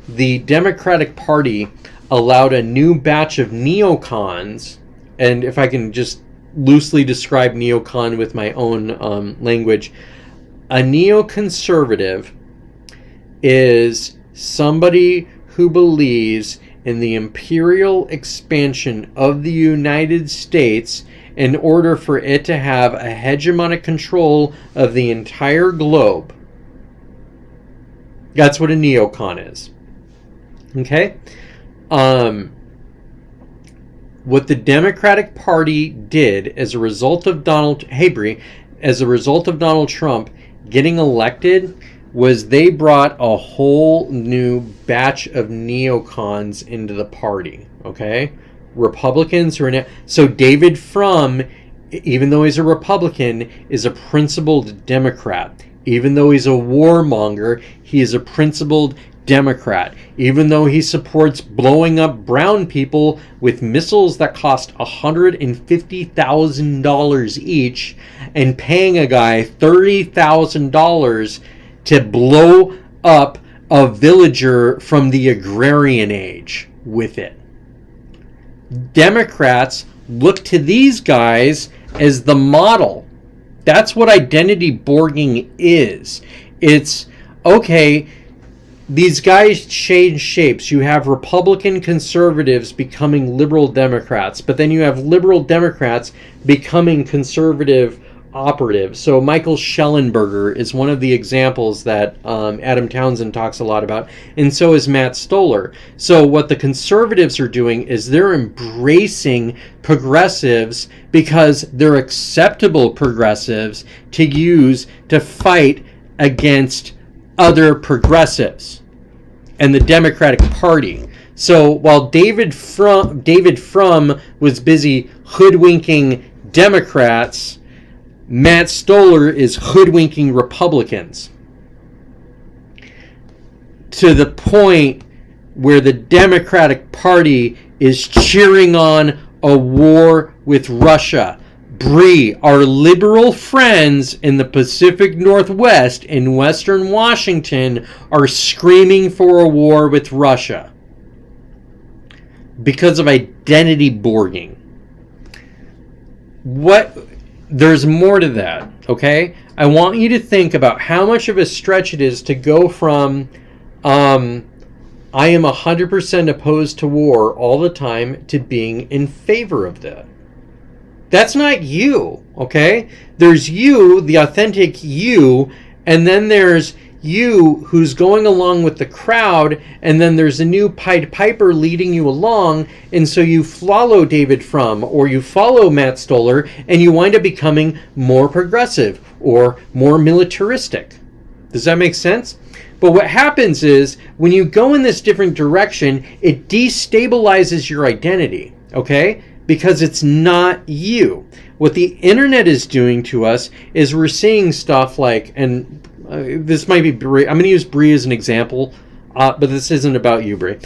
the Democratic Party allowed a new batch of neocons, and if I can just loosely describe neocon with my own language, a neoconservative is somebody who believes in the imperial expansion of the United States in order for it to have a hegemonic control of the entire globe. That's what a neocon is. Okay? What the Democratic Party did as a result of Donald Trump getting elected was they brought a whole new batch of neocons into the party, okay? Republicans who are now... So David Frum, even though he's a Republican, is a principled Democrat. Even though he's a warmonger, he is a principled Democrat. Even though he supports blowing up brown people with missiles that cost $150,000 each and paying a guy $30,000 to blow up a villager from the agrarian age with it. Democrats look to these guys as the model. That's what identity borging is. It's, okay, these guys change shapes. You have Republican conservatives becoming liberal Democrats, but then you have liberal Democrats becoming conservative operatives. So Michael Schellenberger is one of the examples that Adam Townsend talks a lot about, and so is Matt Stoller. So what the conservatives are doing is they're embracing progressives because they're acceptable progressives to use to fight against other progressives and the Democratic Party. So while David Frum was busy hoodwinking Democrats, Matt Stoller is hoodwinking Republicans to the point where the Democratic Party is cheering on a war with Russia. Bree, our liberal friends in the Pacific Northwest in Western Washington are screaming for a war with Russia because of identity borging. There's more to that, okay? I want you to think about how much of a stretch it is to go from I am 100% opposed to war all the time to being in favor of that. That's not you, okay? There's you, the authentic you, and then there's you who's going along with the crowd, and then there's a new Pied Piper leading you along, and so you follow David Frum, or you follow Matt Stoller, and you wind up becoming more progressive or more militaristic. Does that make sense? But what happens is, when you go in this different direction, it destabilizes your identity, okay? Because it's not you. What the internet is doing to us is we're seeing stuff like, and this might be Brie. I'm going to use Brie as an example, but this isn't about you, Brie.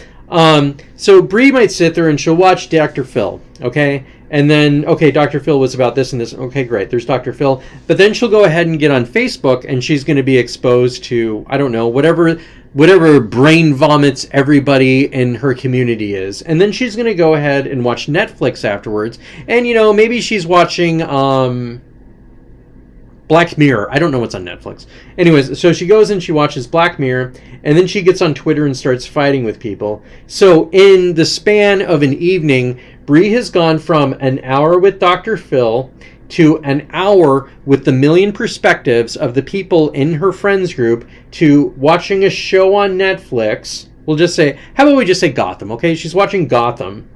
So Bree might sit there and she'll watch Dr. Phil, okay? And then, okay, Dr. Phil was about this and this. Okay, great, there's Dr. Phil. But then she'll go ahead and get on Facebook and she's going to be exposed to, I don't know, whatever brain vomits everybody in her community is. And then she's going to go ahead and watch Netflix afterwards. And, you know, maybe she's watching Black Mirror. I don't know what's on Netflix. Anyways, so she goes and she watches Black Mirror, and then she gets on Twitter and starts fighting with people. So in the span of an evening, Bree has gone from an hour with Dr. Phil to an hour with the million perspectives of the people in her friends group to watching a show on Netflix. We'll just say, how about we just say Gotham, okay? She's watching Gotham.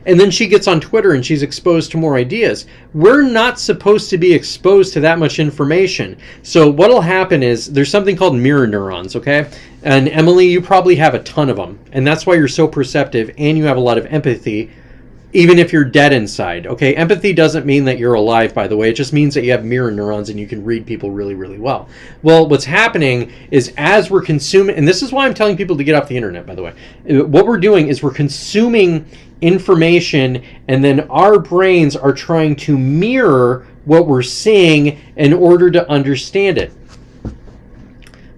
And then she gets on Twitter and she's exposed to more ideas. We're not supposed to be exposed to that much information. So what'll happen is there's something called mirror neurons, okay? And Emily, you probably have a ton of them. And that's why you're so perceptive and you have a lot of empathy, even if you're dead inside, okay? Empathy doesn't mean that you're alive, by the way. It just means that you have mirror neurons and you can read people really, really well. Well, what's happening is as we're consuming, and this is why I'm telling people to get off the internet, by the way. What we're doing is we're consuming information, and then our brains are trying to mirror what we're seeing in order to understand it.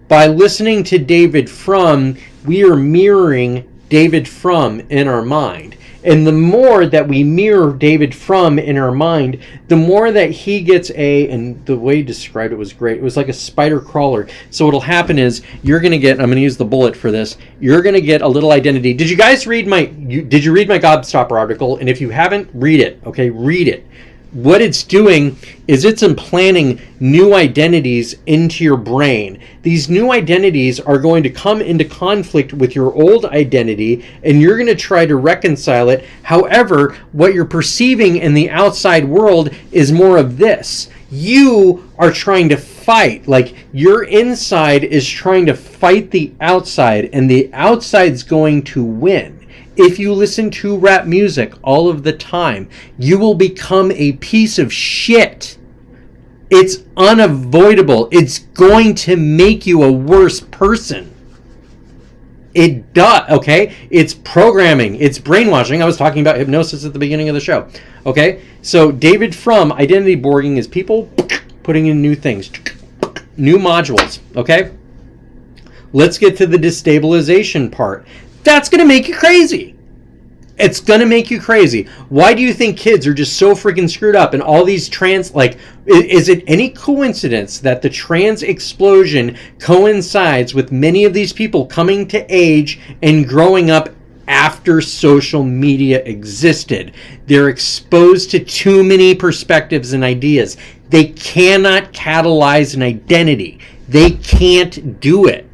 By listening to David Frum, we are mirroring David Frum in our mind. And the more that we mirror David Frum in our mind, the more that he gets and the way he described it was great. It was like a spider crawler. So what'll happen is you're going to get, I'm going to use the bullet for this, you're going to get a little identity. Did you guys read did you read my Gobstopper article? And if you haven't, read it, okay? Read it. What it's doing is it's implanting new identities into your brain. These new identities are going to come into conflict with your old identity, and you're going to try to reconcile it. However, what you're perceiving in the outside world is more of this. You are trying to fight. Like, your inside is trying to fight the outside, and the outside's going to win. If you listen to rap music all of the time, you will become a piece of shit. It's unavoidable. It's going to make you a worse person. It does, okay? It's programming. It's brainwashing. I was talking about hypnosis at the beginning of the show, okay? So David Frum, identity boarding is people putting in new things, new modules, okay? Let's get to the destabilization part. That's going to make you crazy. It's going to make you crazy. Why do you think kids are just so freaking screwed up and all these trans, like, is it any coincidence that the trans explosion coincides with many of these people coming to age and growing up after social media existed? They're exposed to too many perspectives and ideas. They cannot catalyze an identity. They can't do it.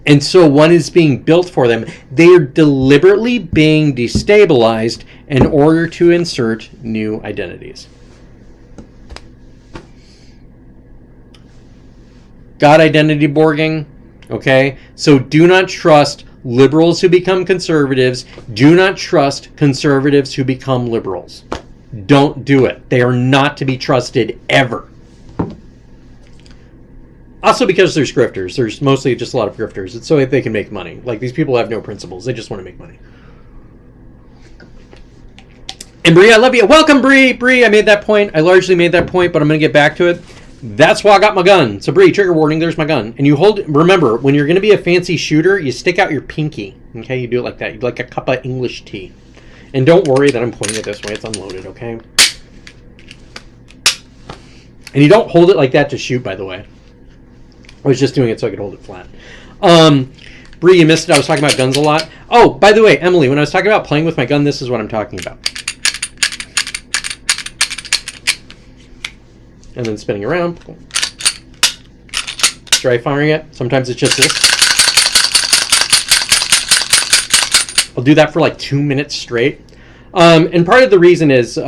And so one is being built for them. They are deliberately being destabilized in order to insert new identities. Got identity borging? Okay? So do not trust liberals who become conservatives. Do not trust conservatives who become liberals. Don't do it. They are not to be trusted ever. Also because they're grifters. There's mostly just a lot of grifters. It's so that they can make money. Like, these people have no principles. They just want to make money. And Bree, I love you. Welcome, Bree. Bree, I made that point. I largely made that point, but I'm going to get back to it. That's why I got my gun. So Bree, trigger warning, there's my gun. And you remember, when you're going to be a fancy shooter, you stick out your pinky. Okay, you do it like that. You do like a cup of English tea. And don't worry that I'm pointing it this way. It's unloaded, okay? And you don't hold it like that to shoot, by the way. I was just doing it so I could hold it flat. Bree, you missed it. I was talking about guns a lot. Oh, by the way, Emily, when I was talking about playing with my gun, this is what I'm talking about. And then spinning around. Dry firing it. Sometimes it's just this. I'll do that for like 2 minutes straight. And part of the reason is...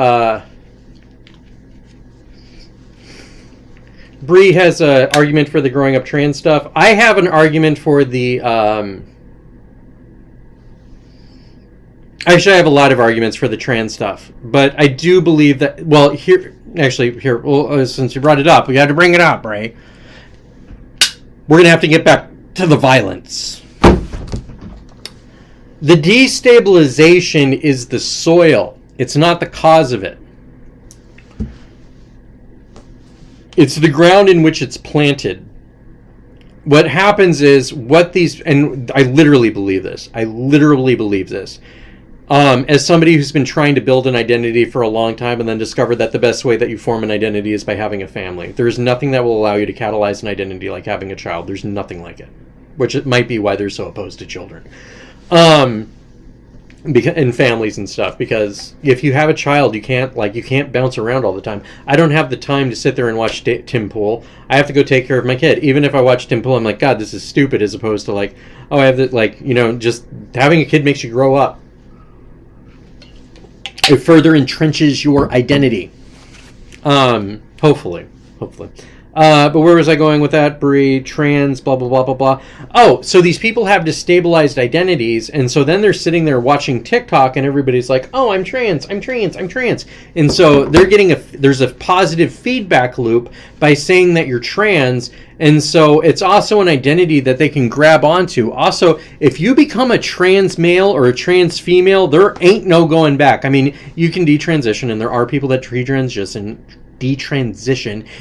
Bree has an argument for the growing up trans stuff. I have an argument for the... Actually, I have a lot of arguments for the trans stuff. But I do believe that... Well, here... Well, since you brought it up, we had to bring it up, right? We're going to have to get back to the violence. The destabilization is the soil. It's not the cause of it. It's the ground in which it's planted. What happens is and I literally believe this. As somebody who's been trying to build an identity for a long time and then discovered that the best way that you form an identity is by having a family. There's nothing that will allow you to catalyze an identity like having a child. There's nothing like it. Which it might be why they're so opposed to children. And families and stuff, because if you have a child, you can't bounce around all the time. I don't have the time to sit there and watch Tim Pool. I have to go take care of my kid. Even if I watch Tim Pool, I'm like, God, this is stupid, as opposed to like, oh, I have the, just having a kid makes you grow up. It further entrenches your identity. Hopefully. But where was I going with that? Brie, trans, blah, blah, blah, blah, blah. Oh, so these people have destabilized identities, and so then they're sitting there watching TikTok, and everybody's like, oh, I'm trans. And so they're getting there's a positive feedback loop by saying that you're trans, and so it's also an identity that they can grab onto. Also, if you become a trans male or a trans female, there ain't no going back. I mean, you can detransition, and there are people that detransition,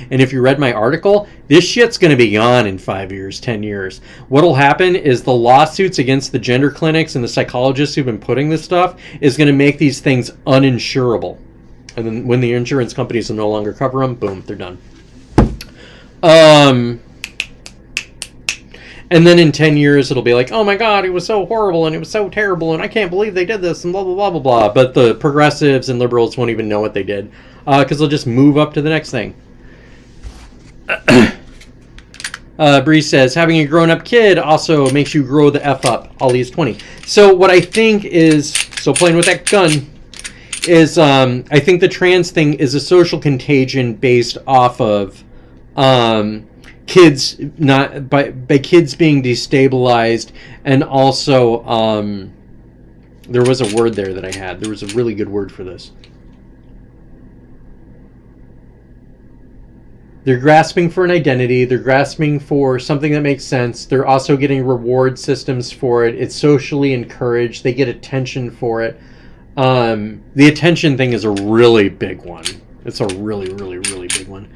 and if you read my article, this shit's going to be gone in 5 years, 10 years. What'll happen is the lawsuits against the gender clinics and the psychologists who've been putting this stuff is going to make these things uninsurable. And then when the insurance companies will no longer cover them, boom, they're done. And then in 10 years, it'll be like, oh my God, it was so horrible and it was so terrible and I can't believe they did this and blah, blah, blah, blah, blah. But the progressives and liberals won't even know what they did because they'll just move up to the next thing. Bree says, having a grown-up kid also makes you grow the F up. Ollie's 20. So what I think is, so playing with that gun, is I think the trans thing is a social contagion based off of kids not by kids being destabilized, and also there was a word there that I had. There was a really good word for this. They're grasping for an identity. They're grasping for something that makes sense. They're also getting reward systems for it. It's socially encouraged. They get attention for it. The attention thing is a really big one. It's a really, really, really big one.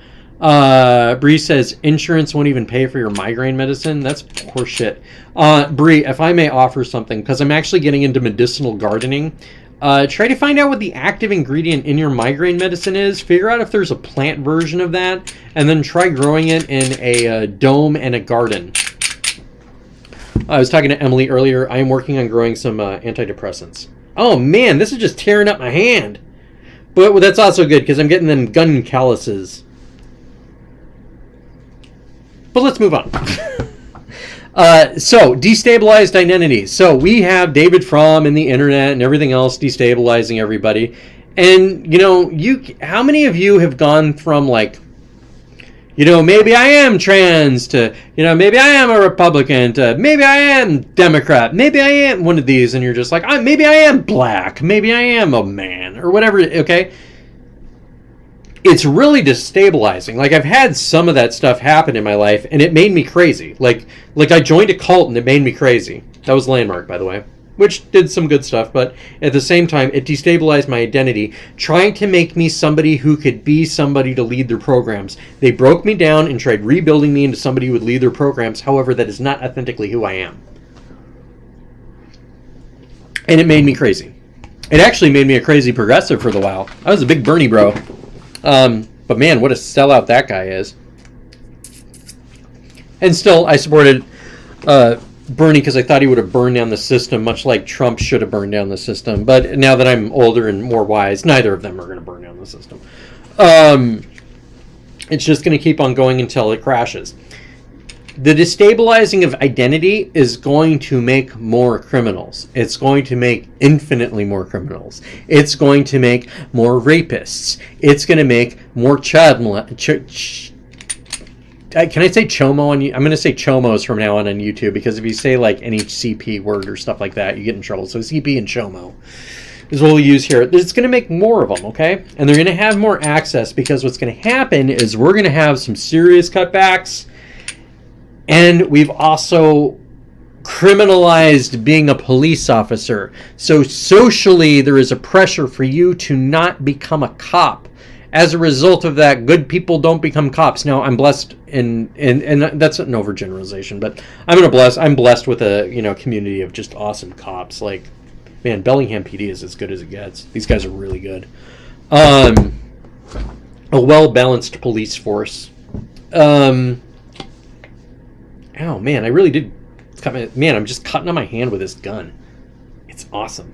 Bree says, insurance won't even pay for your migraine medicine. That's horseshit. Bree, if I may offer something, because I'm actually getting into medicinal gardening, try to find out what the active ingredient in your migraine medicine is. Figure out if there's a plant version of that, and then try growing it in a dome and a garden. I was talking to Emily earlier. I am working on growing some antidepressants. Oh man, this is just tearing up my hand. But that's also good because I'm getting them gun calluses. But let's move on. So, destabilized identities. So, we have David Fromm and the internet and everything else destabilizing everybody. And, how many of you have gone from like, maybe I am trans to, maybe I am a Republican to, maybe I am Democrat, maybe I am one of these, and you're just like, maybe I am black, maybe I am a man, or whatever, okay? It's really destabilizing. Like, I've had some of that stuff happen in my life, and it made me crazy. Like I joined a cult, and it made me crazy. That was Landmark, by the way, which did some good stuff, but at the same time, it destabilized my identity, trying to make me somebody who could be somebody to lead their programs. They broke me down and tried rebuilding me into somebody who would lead their programs. However, that is not authentically who I am. And it made me crazy. It actually made me a crazy progressive for a while. I was a big Bernie bro. But man, what a sellout that guy is. And still, I supported Bernie because I thought he would have burned down the system, much like Trump should have burned down the system. But now that I'm older and more wise, neither of them are going to burn down the system. It's just going to keep on going until it crashes. The destabilizing of identity is going to make more criminals. It's going to make infinitely more criminals. It's going to make more rapists. It's going to make more child can I say chomo on you? I'm going to say chomos from now on YouTube, because if you say like any CP word or stuff like that, you get in trouble. So CP and chomo is what we'll use here. It's going to make more of them, okay? And they're going to have more access, because what's going to happen is we're going to have some serious cutbacks. And we've also criminalized being a police officer. So socially, there is a pressure for you to not become a cop. As a result of that, good people don't become cops. Now, I'm blessed, and that's an overgeneralization, but I'm blessed with a community of just awesome cops. Like, man, Bellingham PD is as good as it gets. These guys are really good. A well-balanced police force. Oh man, I really did. Man, I'm just cutting on my hand with this gun. It's awesome.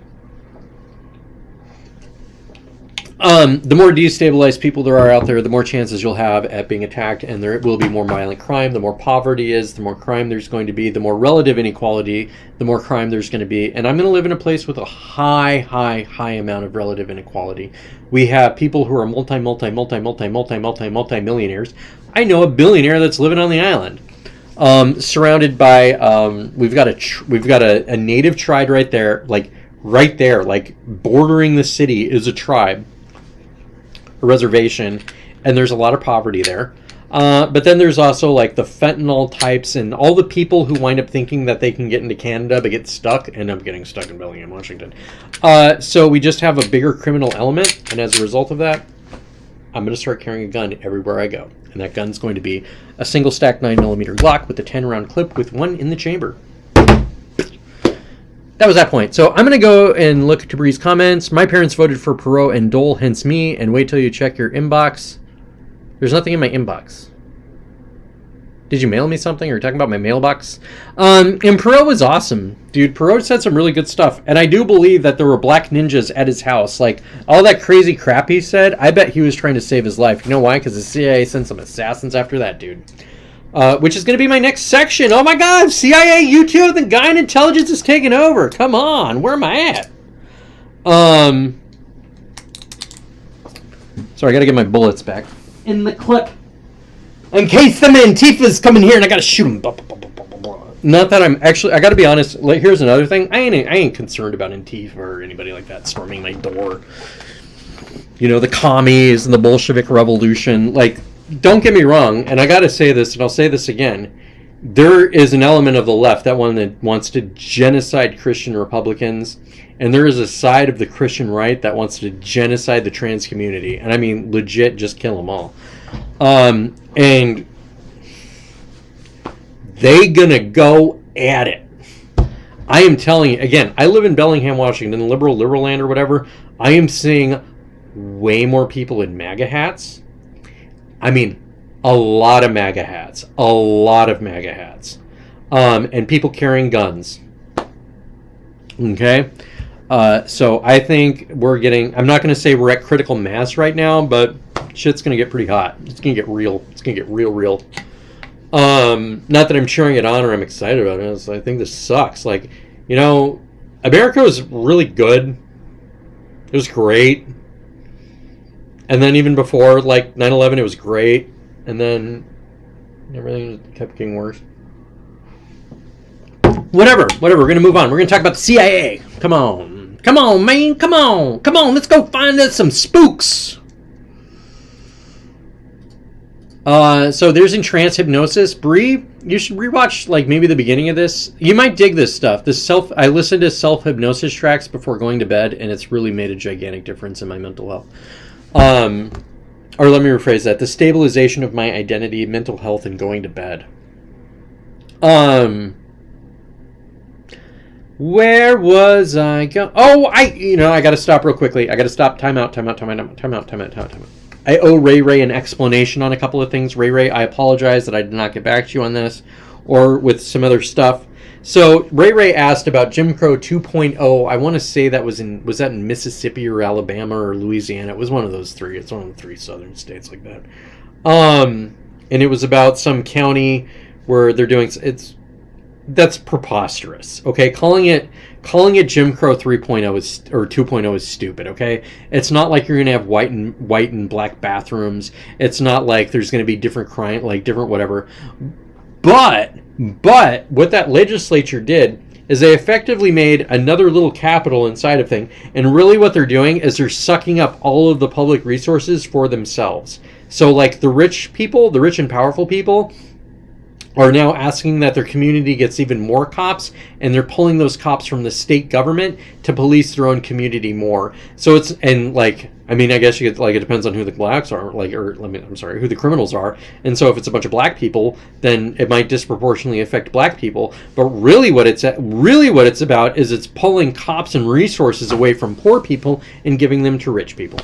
The more destabilized people there are out there, the more chances you'll have at being attacked, and there will be more violent crime. The more poverty is, the more crime there's going to be. The more relative inequality, the more crime there's going to be. And I'm going to live in a place with a high amount of relative inequality. We have people who are multi-millionaires. I know a billionaire that's living on the island, surrounded by. We've got a native tribe right there, like bordering the city is a tribe. A reservation, and there's a lot of poverty there. But then there's also like the fentanyl types and all the people who wind up thinking that they can get into Canada but get stuck, end up getting stuck in Bellingham, Washington. So we just have a bigger criminal element, and as a result of that, I'm going to start carrying a gun everywhere I go. And that gun's going to be a single stack 9mm Glock with a 10-round clip with one in the chamber. That was that point. So I'm going to go and look at Tabri's comments. My parents voted for Perot and Dole, hence me. And wait till you check your inbox. There's nothing in my inbox. Did you mail me something? Or talking about my mailbox? And Perot was awesome. Dude, Perot said some really good stuff. And I do believe that there were black ninjas at his house. Like, all that crazy crap he said, I bet he was trying to save his life. You know why? Because the CIA sent some assassins after that dude. Which is going to be my next section. Oh my god, CIA, YouTube, the guy in intelligence is taking over. Come on, where am I at? Sorry, I got to get my bullets back in the clip. In case some Antifa's coming here and I got to shoot him. Not that I'm actually, I got to be honest, like, here's another thing. I ain't concerned about Antifa or anybody like that storming my door. You know, the commies and the Bolshevik Revolution, like, don't get me wrong, and I gotta say this, and I'll say this again, there is an element of the left that wants to genocide Christian Republicans, and there is a side of the Christian right that wants to genocide the trans community, and I mean legit just kill them all. And they gonna go at it. I am telling you, again, I live in Bellingham, Washington, liberal land or whatever. I am seeing way more people in MAGA hats. I mean, a lot of MAGA hats. And people carrying guns. Okay? So I think we're getting, I'm not going to say we're at critical mass right now, but shit's going to get pretty hot. It's going to get real. It's going to get real. Not that I'm cheering it on or I'm excited about it. I think this sucks. Like, you know, America was really good. It was great. And then even before, like, 9/11, it was great. And then everything kept getting worse. Whatever. We're going to move on. We're going to talk about the CIA. Come on, man. Come on. Let's go find us some spooks. So there's entranced hypnosis. Bree, you should rewatch, like, maybe the beginning of this. You might dig this stuff. I listened to self-hypnosis tracks before going to bed, and it's really made a gigantic difference in my mental health. Or let me rephrase that. The stabilization of my identity, mental health, and going to bed. Where was I going? Oh, I got to stop real quickly. I got to stop. Time out. I owe Ray an explanation on a couple of things. Ray, I apologize that I did not get back to you on this or with some other stuff. So Ray asked about Jim Crow 2.0. I want to say that was that in Mississippi or Alabama or Louisiana? It was one of those three. It's one of the three southern states like that. And it was about some county where they're doing that's preposterous. Okay, calling it Jim Crow 3.0 or 2.0 is stupid. Okay, it's not like you're gonna have white and black bathrooms. It's not like there's gonna be different crime, like different whatever. But what that legislature did is they effectively made another little capital inside of thing. And really what they're doing is they're sucking up all of the public resources for themselves. So like the rich people, the rich and powerful people, are now asking that their community gets even more cops, and they're pulling those cops from the state government to police their own community more. So it's, and like, I mean, I guess you could, like, it depends on who the blacks are, like, or I'm sorry, who the criminals are. And so if it's a bunch of black people, then it might disproportionately affect black people. But really what it's about is it's pulling cops and resources away from poor people and giving them to rich people.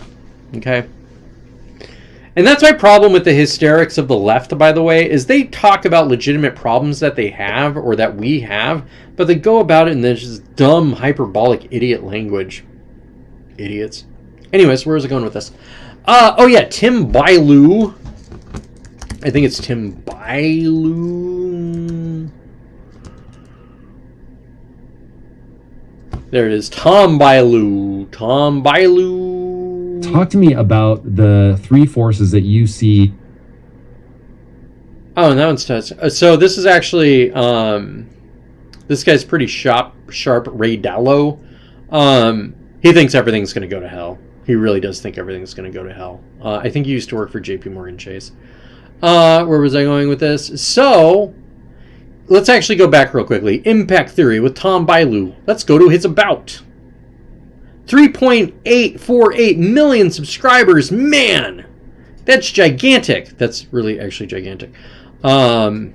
Okay? And that's my problem with the hysterics of the left, by the way, is they talk about legitimate problems that they have or that we have, but they go about it in this dumb, hyperbolic idiot language. Idiots. Anyways, where is it going with this? Oh yeah, Tim Bailu. I think it's Tim Bailu. There it is. Tom Bailu. Tom Bailu. Talk to me about the three forces that you see. Oh, and that one's touch. So this is actually this guy's pretty sharp. Ray Dalio. He thinks everything's going to go to hell. He really does think everything's going to go to hell. I think he used to work for J.P. Morgan Chase. Where was I going with this? So let's actually go back real quickly. Impact Theory with Tom Bailu. Let's go to his about. 3.848 million subscribers. Man, that's gigantic. That's really actually gigantic. That's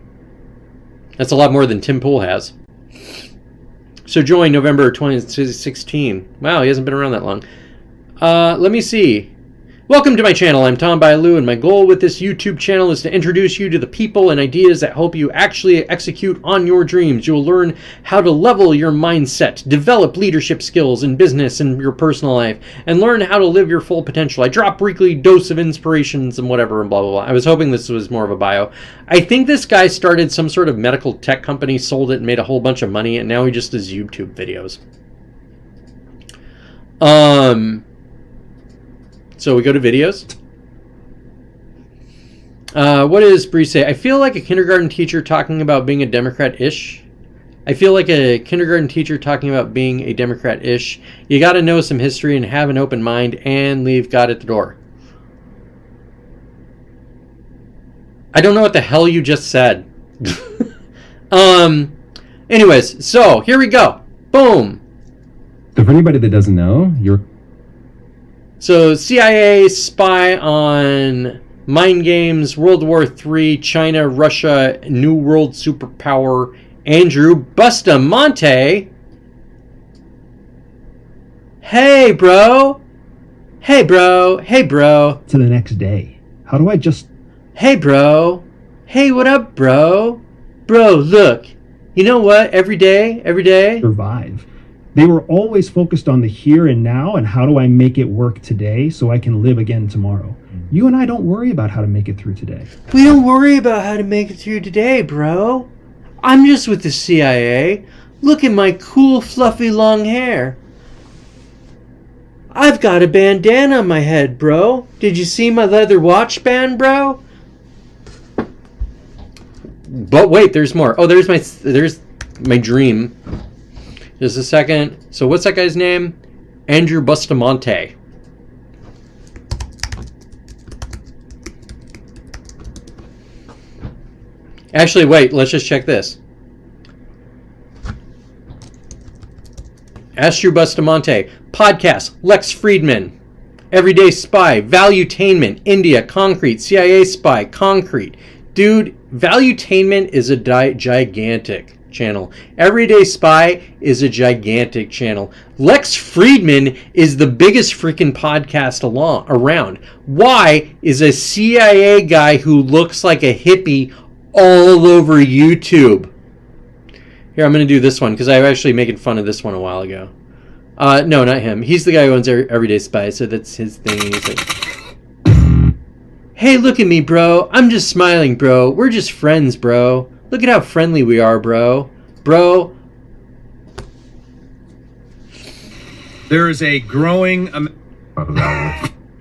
a lot more than Tim Pool has. So join November 2016. Wow, he hasn't been around that long. Let me see. Welcome to my channel. I'm Tom Bailu, and my goal with this YouTube channel is to introduce you to the people and ideas that help you actually execute on your dreams. You'll learn how to level your mindset, develop leadership skills in business and your personal life, and learn how to live your full potential. I drop weekly dose of inspirations and whatever and blah, blah, blah. I was hoping this was more of a bio. I think this guy started some sort of medical tech company, sold it, and made a whole bunch of money, and now he just does YouTube videos. So we go to videos. What does Bree say? I feel like a kindergarten teacher talking about being a Democrat-ish. I feel like a kindergarten teacher talking about being a Democrat-ish. You got to know some history and have an open mind and leave God at the door. I don't know what the hell you just said. Anyways, so here we go. Boom. So for anybody that doesn't know, So CIA spy on mind games, World War III, China, Russia, New World superpower, Andrew Bustamante. Hey, bro. Hey, bro. Hey, bro. To the next day. How do I just... Hey, bro. Hey, what up, bro? Bro, look. You know what? Every day. survive? They were always focused on the here and now and how do I make it work today so I can live again tomorrow. You and I don't worry about how to make it through today. We don't worry about how to make it through today, bro. I'm just with the CIA. Look at my cool, fluffy, long hair. I've got a bandana on my head, bro. Did you see my leather watch band, bro? But wait, there's more. Oh, there's my dream. Just a second. So what's that guy's name? Andrew Bustamante. Actually, wait. Let's just check this. Andrew Bustamante. Podcast. Lex Friedman. Everyday Spy. Valuetainment. India. Concrete. CIA Spy. Concrete. Dude, Valuetainment is a gigantic channel. Everyday Spy is a gigantic channel. Lex Friedman is the biggest freaking podcast around. Why is a CIA guy who looks like a hippie all over YouTube? Here, I'm going to do this one because I was actually making fun of this one a while ago. No, not him. He's the guy who owns Everyday Spy, so that's his thing. He's like, hey, look at me, bro. I'm just smiling, bro. We're just friends, bro. Look at how friendly we are, bro. Bro. There is a growing...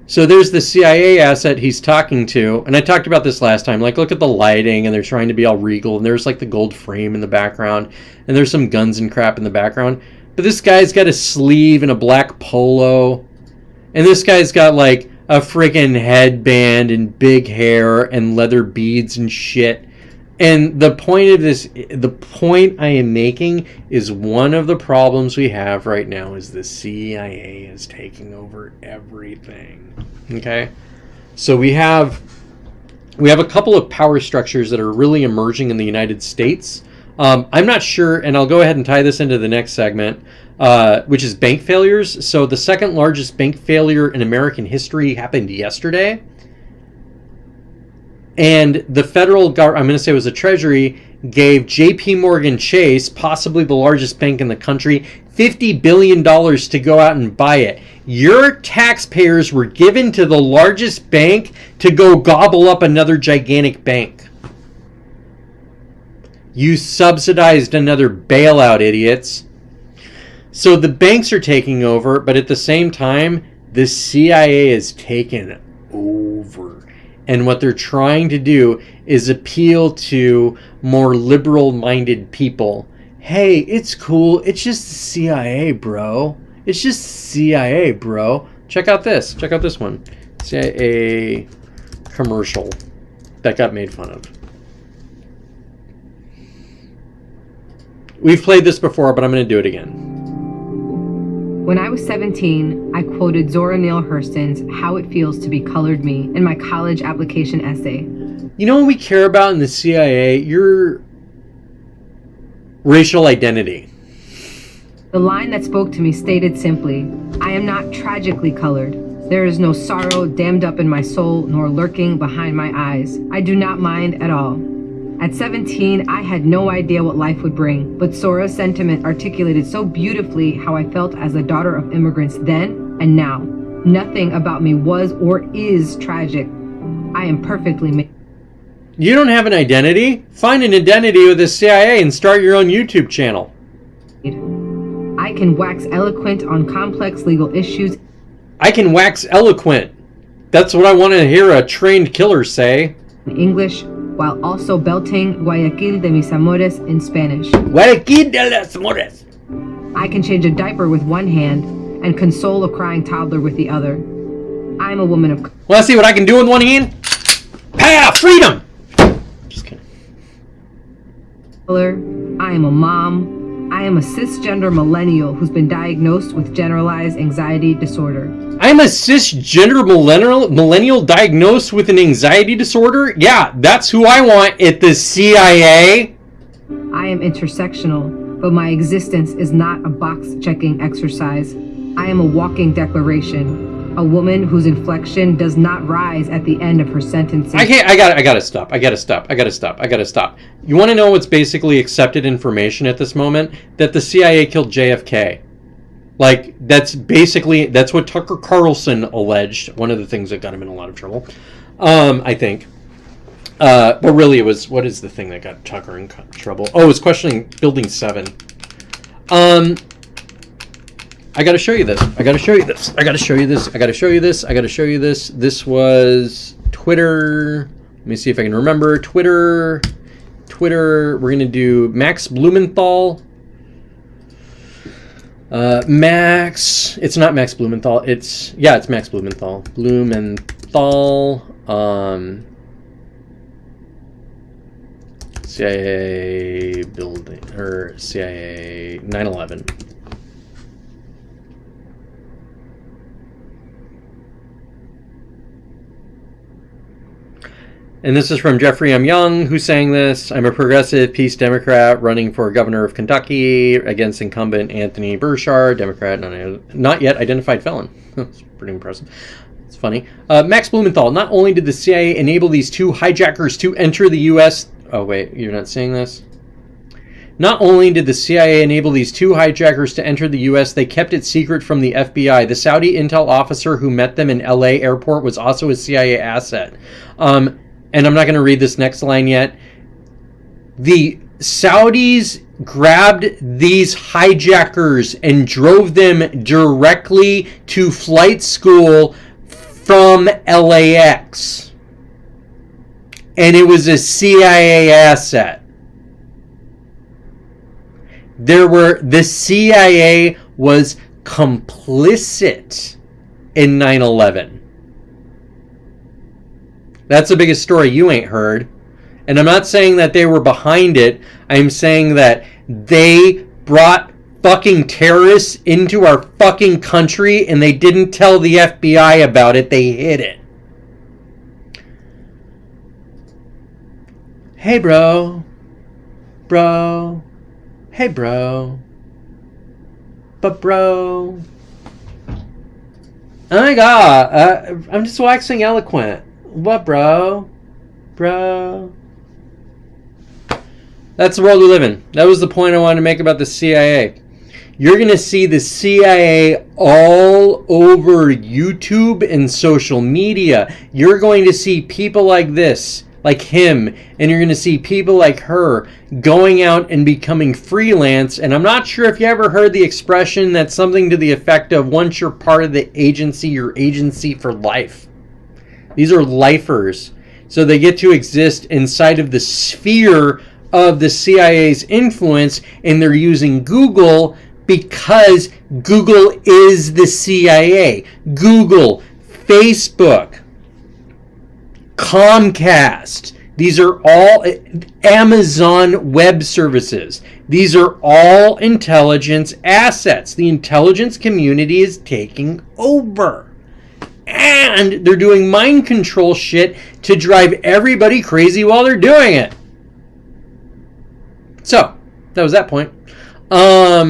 So there's the CIA asset he's talking to. And I talked about this last time. Like, look at the lighting, and they're trying to be all regal. And there's, like, the gold frame in the background. And there's some guns and crap in the background. But this guy's got a sleeve and a black polo. And this guy's got, like, a freaking headband and big hair and leather beads and shit. And the point I am making is one of the problems we have right now is the CIA is taking over everything. Okay? So we have a couple of power structures that are really emerging in the United States. I'm not sure, and I'll go ahead and tie this into the next segment, which is bank failures. So the second largest bank failure in American history happened yesterday. And the federal government, I'm going to say it was the Treasury, gave J.P. Morgan Chase, possibly the largest bank in the country, $50 billion to go out and buy it. Your taxpayers were given to the largest bank to go gobble up another gigantic bank. You subsidized another bailout, idiots. So the banks are taking over, but at the same time, the CIA is taken over. And what they're trying to do is appeal to more liberal-minded people. Hey, it's cool. It's just the CIA, bro. It's just the CIA, bro. Check out this. Check out this one. CIA commercial that got made fun of. We've played this before, but I'm going to do it again. When I was 17, I quoted Zora Neale Hurston's How It Feels to Be Colored Me in my college application essay. You know what we care about in the CIA? Your racial identity. The line that spoke to me stated simply, I am not tragically colored. There is no sorrow dammed up in my soul nor lurking behind my eyes. I do not mind at all. At 17, I had no idea what life would bring, but Zora's sentiment articulated so beautifully how I felt as a daughter of immigrants then and now. Nothing about me was or is tragic. I am perfectly made. You don't have an identity? Find an identity with the CIA and start your own YouTube channel. I can wax eloquent on complex legal issues. I can wax eloquent. That's what I want to hear a trained killer say. In English, while also belting Guayaquil de mis amores in Spanish. Guayaquil de los amores. I can change a diaper with one hand and console a crying toddler with the other. I'm a woman of Want to see what I can do with one hand? Pow! Freedom! Just kidding. color. I am a mom. I am a cisgender millennial who's been diagnosed with generalized anxiety disorder. I'm a cisgender millennial diagnosed with an anxiety disorder? Yeah, that's who I want at the CIA. I am intersectional, but my existence is not a box-checking exercise. I am a walking declaration, a woman whose inflection does not rise at the end of her sentences. I gotta stop. You want to know what's basically accepted information at this moment? That the CIA killed JFK. Like, that's what Tucker Carlson alleged. One of the things that got him in a lot of trouble, I think. But really, it was, what is the thing that got Tucker in trouble? Oh, it was questioning Building 7. I gotta show you this. This was Twitter. Let me see if I can remember. Twitter. We're gonna do Max Blumenthal. It's not Max Blumenthal. It's Max Blumenthal. CIA building, or CIA 9/11. And this is from Jeffrey M. Young, who's saying this. I'm a progressive peace Democrat running for governor of Kentucky against incumbent Anthony Burchard, Democrat, not yet identified felon. That's pretty impressive. It's funny. Max Blumenthal, not only did the CIA enable these two hijackers to enter the U.S. Oh, wait, you're not seeing this? Not only did the CIA enable these two hijackers to enter the U.S., they kept it secret from the FBI. The Saudi intel officer who met them in L.A. airport was also a CIA asset. And I'm not going to read this next line yet. The Saudis grabbed these hijackers and drove them directly to flight school from LAX. And it was a CIA asset. The CIA was complicit in 9/11. That's the biggest story you ain't heard. And I'm not saying that they were behind it. I'm saying that they brought fucking terrorists into our fucking country and they didn't tell the FBI about it. They hid it. Hey, bro. Bro. Hey, bro. But, bro. Oh my god. I'm just waxing eloquent. What, bro? Bro. That's the world we live in. That was the point I wanted to make about the CIA. You're going to see the CIA all over YouTube and social media. You're going to see people like this, like him, and you're going to see people like her going out and becoming freelance. And I'm not sure if you ever heard the expression that's something to the effect of, once you're part of the agency, you're agency for life. These are lifers. So they get to exist inside of the sphere of the CIA's influence, and they're using Google because Google is the CIA. Google, Facebook, Comcast, these are all Amazon Web Services. These are all intelligence assets. The intelligence community is taking over. And they're doing mind control shit to drive everybody crazy while they're doing it. So, that was that point. Let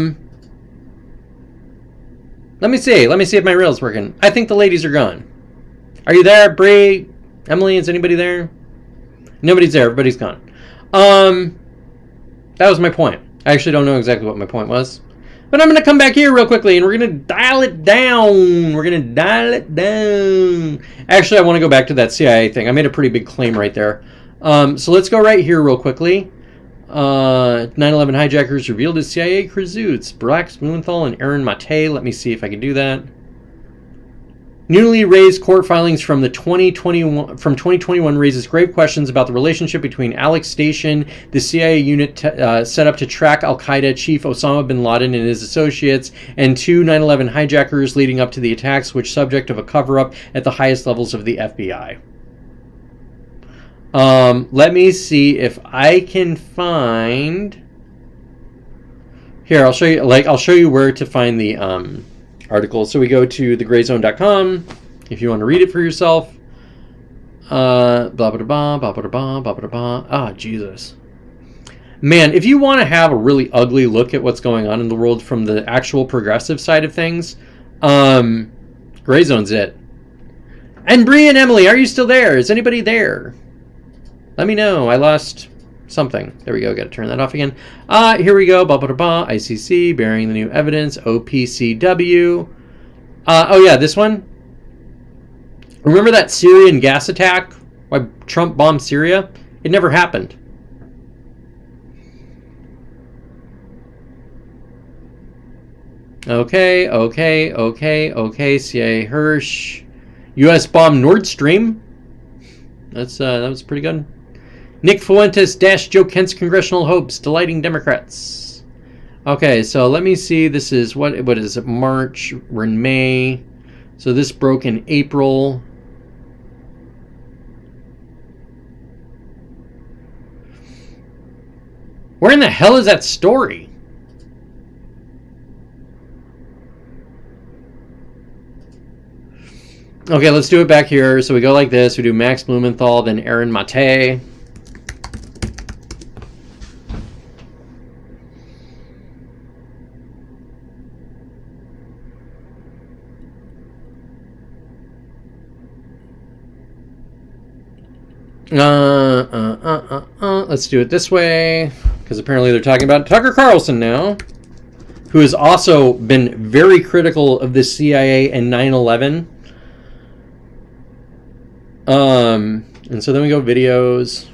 me see if my reel's working. I think the ladies are gone. Are you there, Bree? Emily, is anybody there? Nobody's there. Everybody's gone. That was my point. I actually don't know exactly what my point was. But I'm going to come back here real quickly, and we're going to dial it down. Actually, I want to go back to that CIA thing. I made a pretty big claim right there. So let's go right here real quickly. 9/11 hijackers revealed as CIA cruisers. Brax Blumenthal and Aaron Mate. Let me see if I can do that. Newly raised court filings from 2021 raises grave questions about the relationship between Alex Station, the CIA unit set up to track Al-Qaeda chief Osama bin Laden and his associates, and two 9/11 hijackers leading up to the attacks, which subject of a cover-up at the highest levels of the FBI. Let me see if I can find. Here, I'll show you. I'll show you where to find the article. So we go to thegrayzone.com if you want to read it for yourself. Blah blah blah blah blah blah blah blah. Ah, Jesus. Man, if you want to have a really ugly look at what's going on in the world from the actual progressive side of things, Gray Zone's it. And Bree and Emily, are you still there? Is anybody there? Let me know. I lost something. There we go. Got to turn that off again. Here we go. Blah, blah, blah, blah. ICC, bearing the new evidence. OPCW. Oh, yeah, this one. Remember that Syrian gas attack? Why Trump bombed Syria? It never happened. Okay. CIA Hirsch. U.S. bombed Nord Stream. That was pretty good. Nick Fuentes dashed Joe Kent's congressional hopes, delighting Democrats. Okay, so let me see. This is, what is it? March. We're in May. So this broke in April. Where in the hell is that story? Okay, let's do it back here. So we go like this. We do Max Blumenthal, then Aaron Mate. Let's do it this way, because apparently they're talking about Tucker Carlson now, who has also been very critical of the CIA and 9/11. And so then we go videos.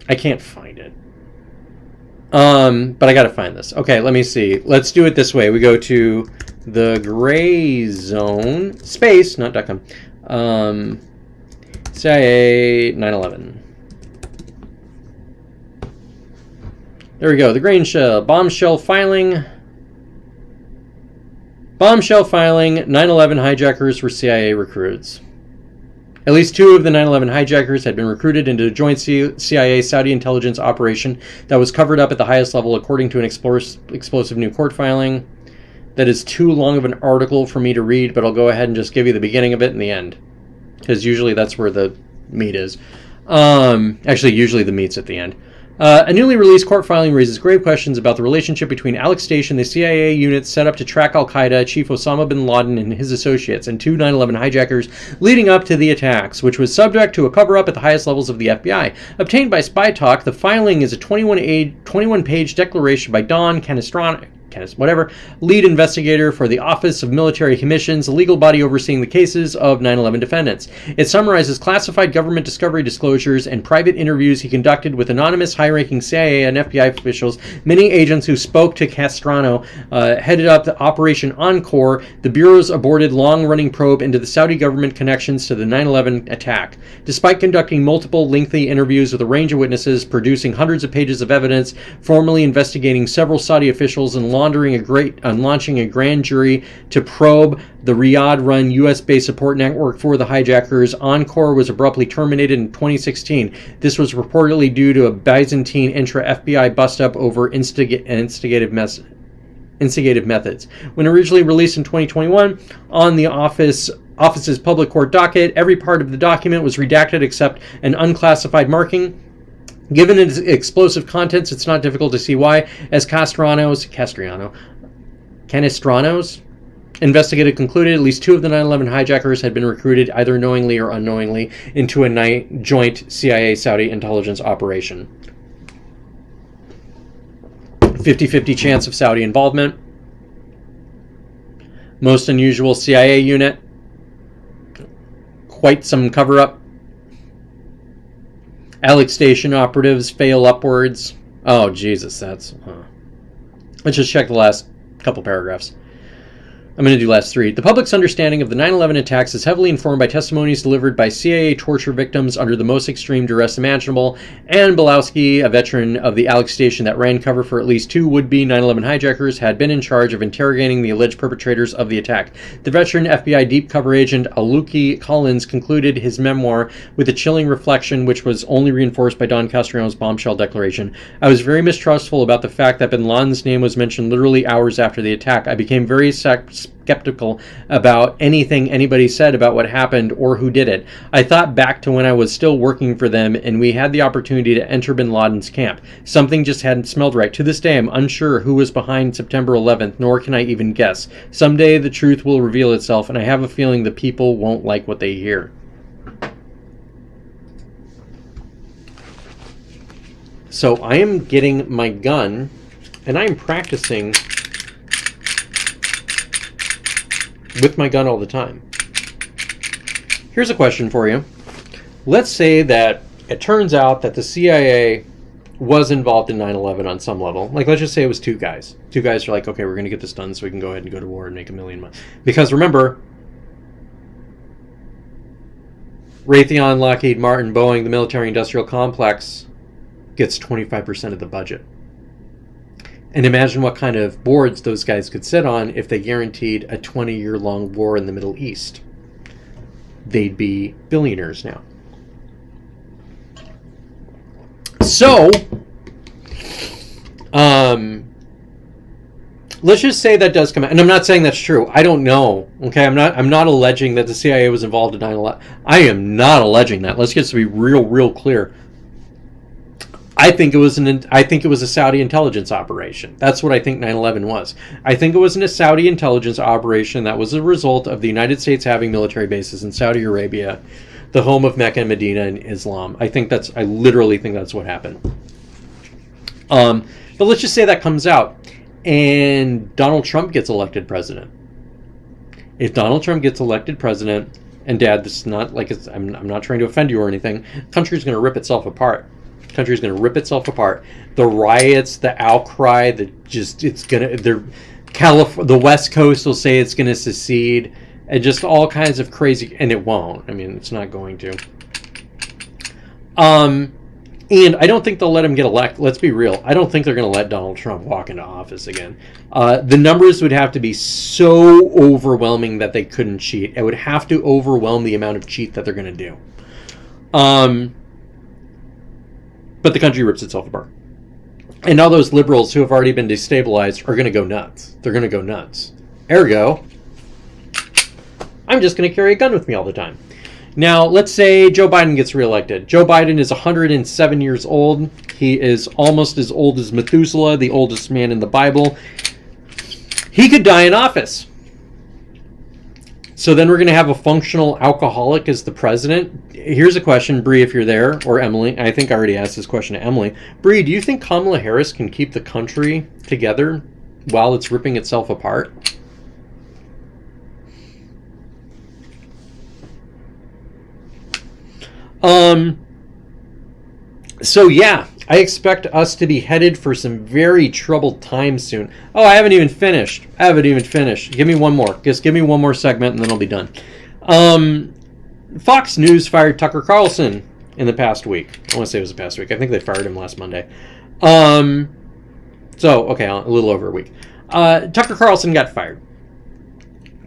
I can't find it. But I gotta find this. Okay, let me see. Let's do it this way. We go to the Gray Zone space, not .com. CIA 9/11. There we go. The Grain Shell bombshell filing. Bombshell filing. 9/11 hijackers were CIA recruits. At least 2 of the 9/11 hijackers had been recruited into a joint CIA-Saudi intelligence operation that was covered up at the highest level, according to an explosive new court filing. That is too long of an article for me to read, but I'll go ahead and just give you the beginning of it and the end, because usually that's where the meat is. Actually, usually the meat's at the end. A newly released court filing raises grave questions about the relationship between Alex Station, the CIA unit set up to track al-Qaeda chief Osama bin Laden and his associates, and 2 9/11 hijackers leading up to the attacks, which was subject to a cover-up at the highest levels of the FBI. Obtained by Spy Talk, the filing is a 21-page declaration by Don Canestrano, lead investigator for the Office of Military Commissions, a legal body overseeing the cases of 9/11 defendants. It summarizes classified government discovery disclosures and private interviews he conducted with anonymous high-ranking CIA and FBI officials. Many agents who spoke to Castrano headed up the Operation Encore, the Bureau's aborted long-running probe into the Saudi government connections to the 9/11 attack. Despite conducting multiple lengthy interviews with a range of witnesses, producing hundreds of pages of evidence, formally investigating several Saudi officials, and launching a grand jury to probe the Riyadh-run U.S.-based support network for the hijackers, Encore was abruptly terminated in 2016. This was reportedly due to a Byzantine intra-FBI bust-up over instigative methods. When originally released in 2021 on the office's public court docket, every part of the document was redacted except an unclassified marking. Given its explosive contents, it's not difficult to see why, as Canestrano's investigative concluded at least 2 of the 9/11 hijackers had been recruited, either knowingly or unknowingly, into a joint CIA-Saudi intelligence operation. 50-50 chance of Saudi involvement. Most unusual CIA unit. Quite some cover-up. Alex Station operatives fail upwards. Oh, Jesus, that's... Let's just check the last couple paragraphs. I'm going to do last 3. The public's understanding of the 9/11 attacks is heavily informed by testimonies delivered by CIA torture victims under the most extreme duress imaginable. Ann Belowski, a veteran of the Alex Station that ran cover for at least 2 would-be 9/11 hijackers, had been in charge of interrogating the alleged perpetrators of the attack. The veteran FBI deep cover agent Aluki Collins concluded his memoir with a chilling reflection, which was only reinforced by Don Castrano's bombshell declaration. I was very mistrustful about the fact that bin Laden's name was mentioned literally hours after the attack. I became very skeptical about anything anybody said about what happened or who did it. I thought back to when I was still working for them and we had the opportunity to enter bin Laden's camp. Something just hadn't smelled right. To this day, I'm unsure who was behind September 11th, nor can I even guess. Someday the truth will reveal itself, and I have a feeling the people won't like what they hear. So I am getting my gun and I am practicing with my gun all the time. Here's a question for you. Let's say that it turns out that the CIA was involved in 9/11 on some level. Like, let's just say it was 2 guys. 2 guys are like, okay, we're going to get this done so we can go ahead and go to war and make $1 million. Because remember, Raytheon, Lockheed Martin, Boeing, the military-industrial complex gets 25% of the budget. And imagine what kind of boards those guys could sit on if they guaranteed a 20-year-long war in the Middle East. They'd be billionaires now. So, let's just say that does come out. And I'm not saying that's true. I don't know. Okay, I'm not alleging that the CIA was involved in 9/11. I am not alleging that. Let's just be real clear. I think it was a Saudi intelligence operation. That's what I think 9/11 was. I think it was a Saudi intelligence operation that was a result of the United States having military bases in Saudi Arabia, the home of Mecca and Medina and Islam. I literally think that's what happened. But let's just say that comes out and Donald Trump gets elected president. If Donald Trump gets elected president, and Dad, this is not like I'm not trying to offend you or anything, the country's going to rip itself apart. Country's going to rip itself apart. The riots, the outcry, the West Coast will say it's going to secede, and just all kinds of crazy, and it won't. I mean, it's not going to. And I don't think they'll let him get elected. Let's be real. I don't think they're going to let Donald Trump walk into office again. The numbers would have to be so overwhelming that they couldn't cheat. It would have to overwhelm the amount of cheat that they're going to do. But the country rips itself apart. And all those liberals who have already been destabilized are going to go nuts. They're going to go nuts. Ergo, I'm just going to carry a gun with me all the time. Now, let's say Joe Biden gets reelected. Joe Biden is 107 years old. He is almost as old as Methuselah, the oldest man in the Bible. He could die in office. So then we're going to have a functional alcoholic as the president. Here's a question, Bree, if you're there, or Emily. I think I already asked this question to Emily. Bree, do you think Kamala Harris can keep the country together while it's ripping itself apart? So yeah, I expect us to be headed for some very troubled times soon. Oh, I haven't even finished. Give me one more. Just give me one more segment and then I'll be done. Fox News fired Tucker Carlson in the past week. I want to say it was the past week. I think they fired him last Monday. Okay, a little over a week. Tucker Carlson got fired.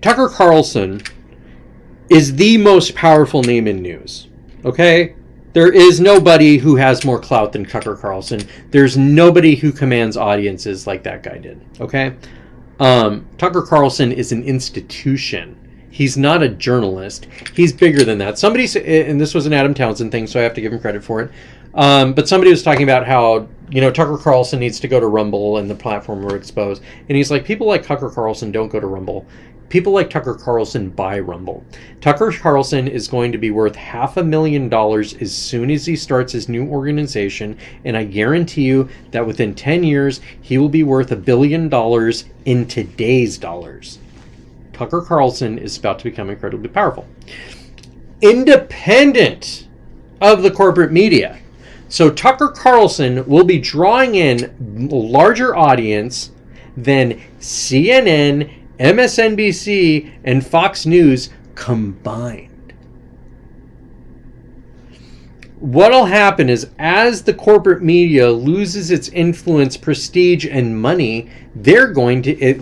Tucker Carlson is the most powerful name in news. Okay? There is nobody who has more clout than Tucker Carlson. There's nobody who commands audiences like that guy did. Okay? Tucker Carlson is an institution. He's not a journalist. He's bigger than that. Somebody, and this was an Adam Townsend thing, so I have to give him credit for it. But somebody was talking about how, Tucker Carlson needs to go to Rumble and the platform were exposed. And he's like, people like Tucker Carlson don't go to Rumble. People like Tucker Carlson buy Rumble. Tucker Carlson is going to be worth $500,000 as soon as he starts his new organization, and I guarantee you that within 10 years, he will be worth $1 billion in today's dollars. Tucker Carlson is about to become incredibly powerful. Independent of the corporate media. So Tucker Carlson will be drawing in a larger audience than CNN, MSNBC, and Fox News combined. What'll happen is as the corporate media loses its influence, prestige, and money, they're going to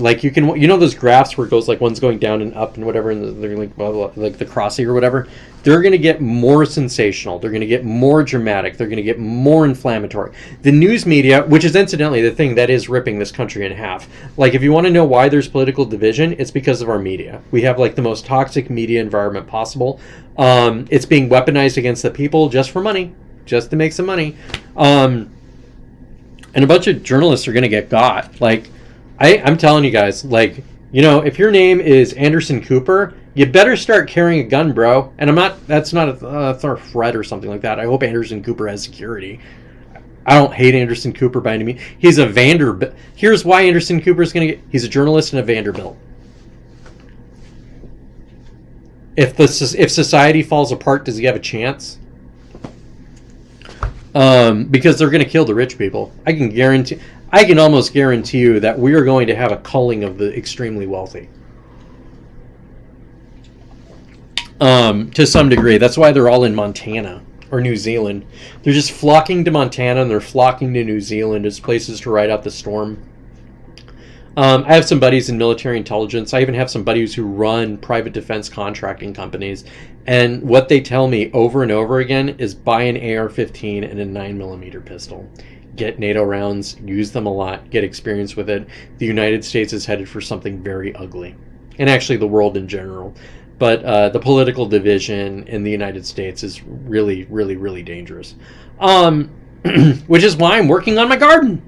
those graphs where it goes like one's going down and up and whatever, and they're like blah, blah, like the crossing or whatever. They're going to get more sensational. They're going to get more dramatic. They're going to get more inflammatory. The news media, which is incidentally the thing that is ripping this country in half. Like, if you want to know why there's political division, it's because of our media. We have like the most toxic media environment possible. It's being weaponized against the people just for money, just to make some money. And a bunch of journalists are going to get got. Like, I'm telling you guys, like, if your name is Anderson Cooper, you better start carrying a gun, bro. And that's not a threat or something like that. I hope Anderson Cooper has security. I don't hate Anderson Cooper by any means. He's a Vanderbilt. Here's why Anderson Cooper is going to he's a journalist and a Vanderbilt. If society falls apart, does he have a chance? Because they're going to kill the rich people. I can almost guarantee you that we are going to have a culling of the extremely wealthy. To some degree. That's why they're all in Montana or New Zealand. They're just flocking to Montana and they're flocking to New Zealand as places to ride out the storm. I have some buddies in military intelligence. I even have some buddies who run private defense contracting companies. And what they tell me over and over again is buy an AR-15 and a 9mm pistol. Get NATO rounds, use them a lot, get experience with it. The United States is headed for something very ugly. And actually the world in general. But the political division in the United States is really, really, really dangerous. Which is why I'm working on my garden.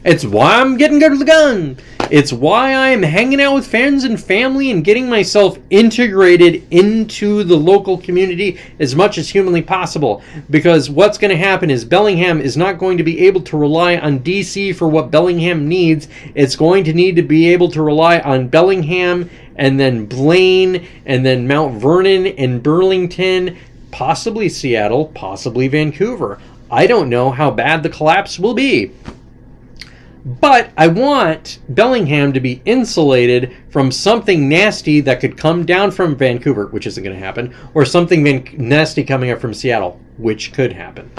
It's why I'm getting good with the gun. It's why I'm hanging out with friends and family and getting myself integrated into the local community as much as humanly possible. Because what's going to happen is Bellingham is not going to be able to rely on DC for what Bellingham needs. It's going to need to be able to rely on Bellingham and then Blaine and then Mount Vernon and Burlington, possibly Seattle, possibly Vancouver. I don't know how bad the collapse will be. But I want Bellingham to be insulated from something nasty that could come down from Vancouver, which isn't going to happen, or something nasty coming up from Seattle, which could happen.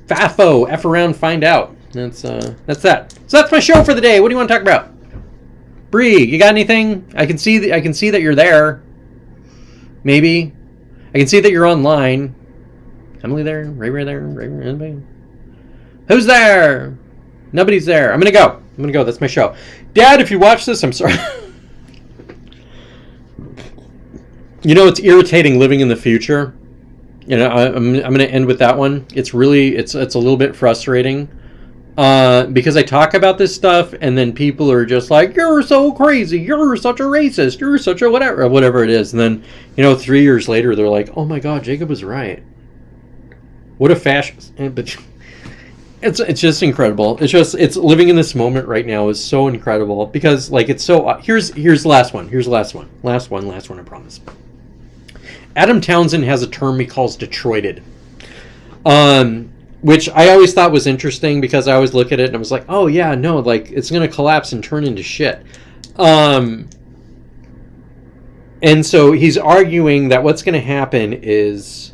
FAFO, F around, find out. That's that. So that's my show for the day. What do you want to talk about? Bree, you got anything? I can see that you're there. Maybe. I can see that you're online. Emily there? Ray there? Anybody? Who's there? Nobody's there. I'm gonna go. That's my show. Dad, if you watch this, I'm sorry. You know, it's irritating living in the future. You know, I'm going to end with that one. It's really, it's a little bit frustrating because I talk about this stuff and then people are just like, you're so crazy. You're such a racist. You're such a whatever it is. And then, you know, 3 years later, they're like, oh my God, Jacob was right. What a fascist. But it's just incredible. It's living in this moment right now is so incredible because like, it's so, here's the last one. Last one, I promise. Adam Townsend has a term he calls Detroited, which I always thought was interesting because I always look at it and I was like, oh yeah, no, like it's going to collapse and turn into shit. And so he's arguing that what's going to happen is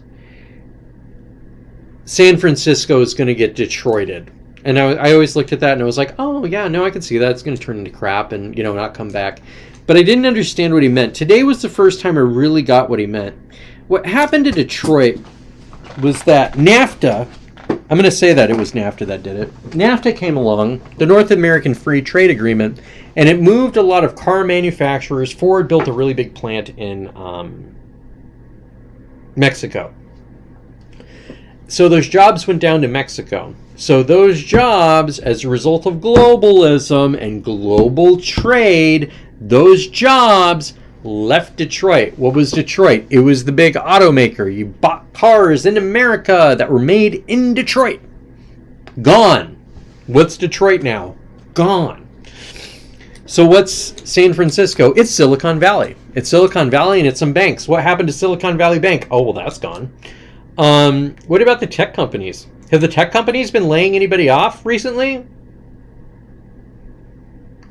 San Francisco is going to get Detroited. And I always looked at that and I was like, oh yeah, no, I can see that. It's going to turn into crap and, you know, not come back. But I didn't understand what he meant. Today was the first time I really got what he meant. What happened to Detroit was that NAFTA, I'm going to say that it was NAFTA that did it. NAFTA came along, the North American Free Trade Agreement, and it moved a lot of car manufacturers. Ford built a really big plant in Mexico. So those jobs went down to Mexico. So those jobs, as a result of globalism and global trade, those jobs left Detroit. What was Detroit? It was the big automaker. You bought cars in America that were made in Detroit. Gone. What's Detroit now? Gone. So what's San Francisco? It's Silicon Valley. It's Silicon Valley and it's some banks. What happened to Silicon Valley Bank? Oh, well, that's gone. What about the tech companies? Have the tech companies been laying anybody off recently?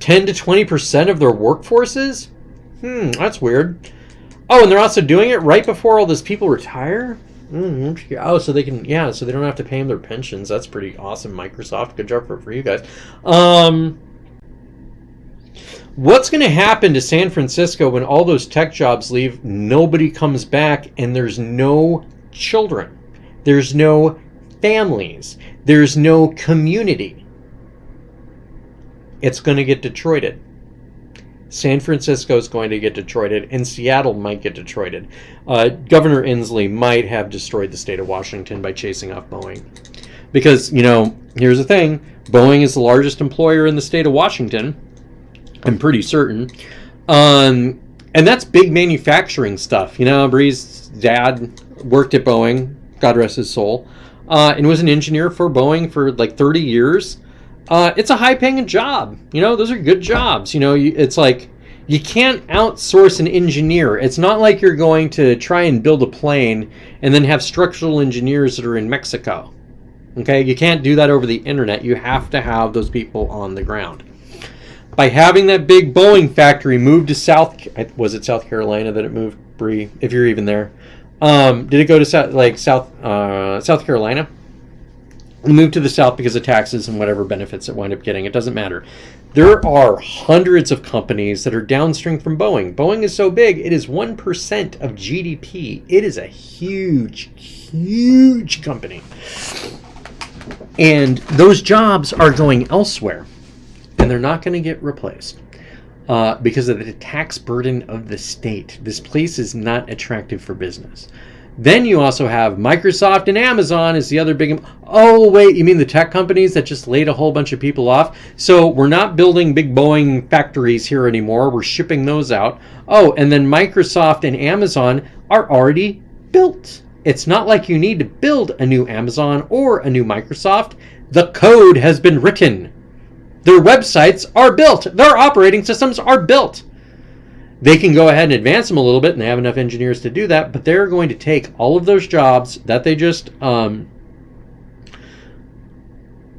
10 to 20% of their workforces? That's weird. Oh, and they're also doing it right before all those people retire? Oh, so they can, yeah, so they don't have to pay them their pensions. That's pretty awesome, Microsoft. Good job for you guys. What's going to happen to San Francisco when all those tech jobs leave, nobody comes back, and there's no children? There's no families. There's no community. It's going to get Detroited. San Francisco is going to get Detroited, and Seattle might get Detroited. Governor Inslee might have destroyed the state of Washington by chasing off Boeing. Because, you know, here's the thing. Boeing is the largest employer in the state of Washington. I'm pretty certain. And that's big manufacturing stuff. You know, Bree's dad worked at Boeing, God rest his soul, and was an engineer for Boeing for like 30 years. It's a high-paying job. You know, those are good jobs. You know, it's like you can't outsource an engineer. It's not like you're going to try and build a plane and then have structural engineers that are in Mexico. Okay, you can't do that over the internet. You have to have those people on the ground. By having that big Boeing factory move to South Carolina that it moved, Bree, if you're even there? Did it go to South Carolina? It moved to the south because of taxes and whatever benefits it wound up getting. It doesn't matter. There are hundreds of companies that are downstream from Boeing. Boeing is so big, it is 1% of GDP. It is a huge, huge company. And those jobs are going elsewhere. And they're not going to get replaced because of the tax burden of the state. This place is not attractive for business. Then you also have Microsoft and Amazon is the other big... Oh, wait, you mean the tech companies that just laid a whole bunch of people off? So we're not building big Boeing factories here anymore. We're shipping those out. Oh, and then Microsoft and Amazon are already built. It's not like you need to build a new Amazon or a new Microsoft. The code has been written. Their websites are built. Their operating systems are built. They can go ahead and advance them a little bit, and they have enough engineers to do that, but they're going to take all of those jobs that they just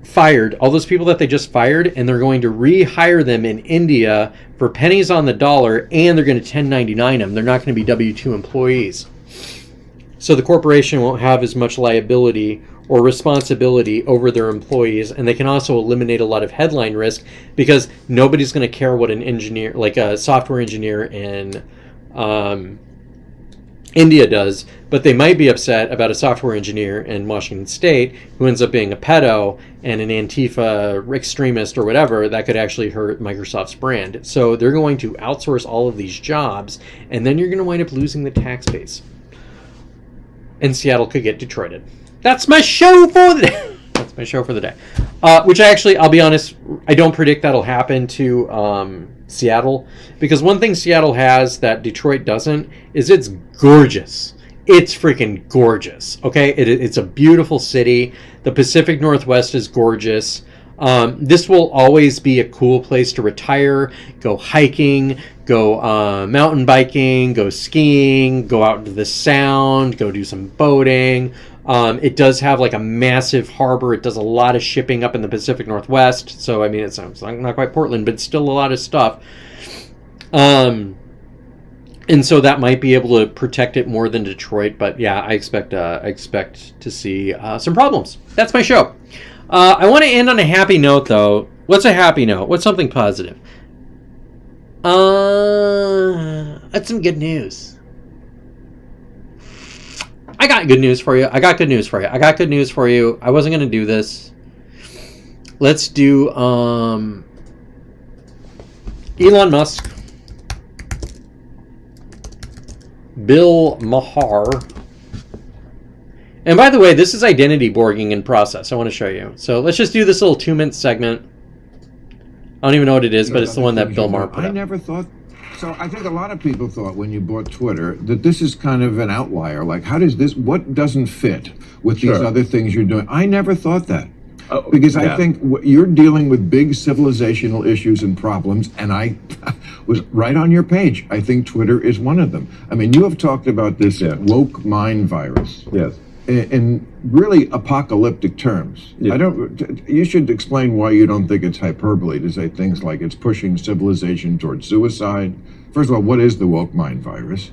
fired, all those people that they just fired, and they're going to rehire them in India for pennies on the dollar, and they're going to 1099 them. They're not going to be W-2 employees. So the corporation won't have as much liability or responsibility over their employees, and they can also eliminate a lot of headline risk because nobody's going to care what an engineer, like a software engineer in India does, but they might be upset about a software engineer in Washington State who ends up being a pedo and an Antifa extremist or whatever that could actually hurt Microsoft's brand. So they're going to outsource all of these jobs, and then you're going to wind up losing the tax base. And Seattle could get Detroited. That's my show for the day. That's my show for the day. Which I'll be honest, I don't predict that'll happen to Seattle, because one thing Seattle has that Detroit doesn't is it's gorgeous. It's freaking gorgeous. Okay, it's a beautiful city. The Pacific Northwest is gorgeous. This will always be a cool place to retire, go hiking, go mountain biking, go skiing, go out into the Sound, go do some boating. It does have like a massive harbor. It does a lot of shipping up in the Pacific Northwest. So, I mean, it's not quite Portland, but it's still a lot of stuff. And so that might be able to protect it more than Detroit. But yeah, I expect to see some problems. That's my show. I want to end on a happy note, though. What's a happy note? What's something positive? That's some good news. I got good news for you. I got good news for you. I wasn't going to do this. Let's do Elon Musk, Bill Maher. And by the way, this is identity borging in process. I want to show you. So let's just do this little 2-minute segment. I don't even know what it is, but it's the one that Bill Maher put up. I never thought... So I think a lot of people thought when you bought Twitter that this is kind of an outlier. Like, how does this... What doesn't fit with these other things you're doing? I never thought that. Because I think you're dealing with big civilizational issues and problems, and I was right on your page. I think Twitter is one of them. I mean, you have talked about this woke mind virus. Yes. In really apocalyptic terms. Yeah. You should explain why you don't think it's hyperbole to say things like it's pushing civilization towards suicide. First of all, what is the woke mind virus?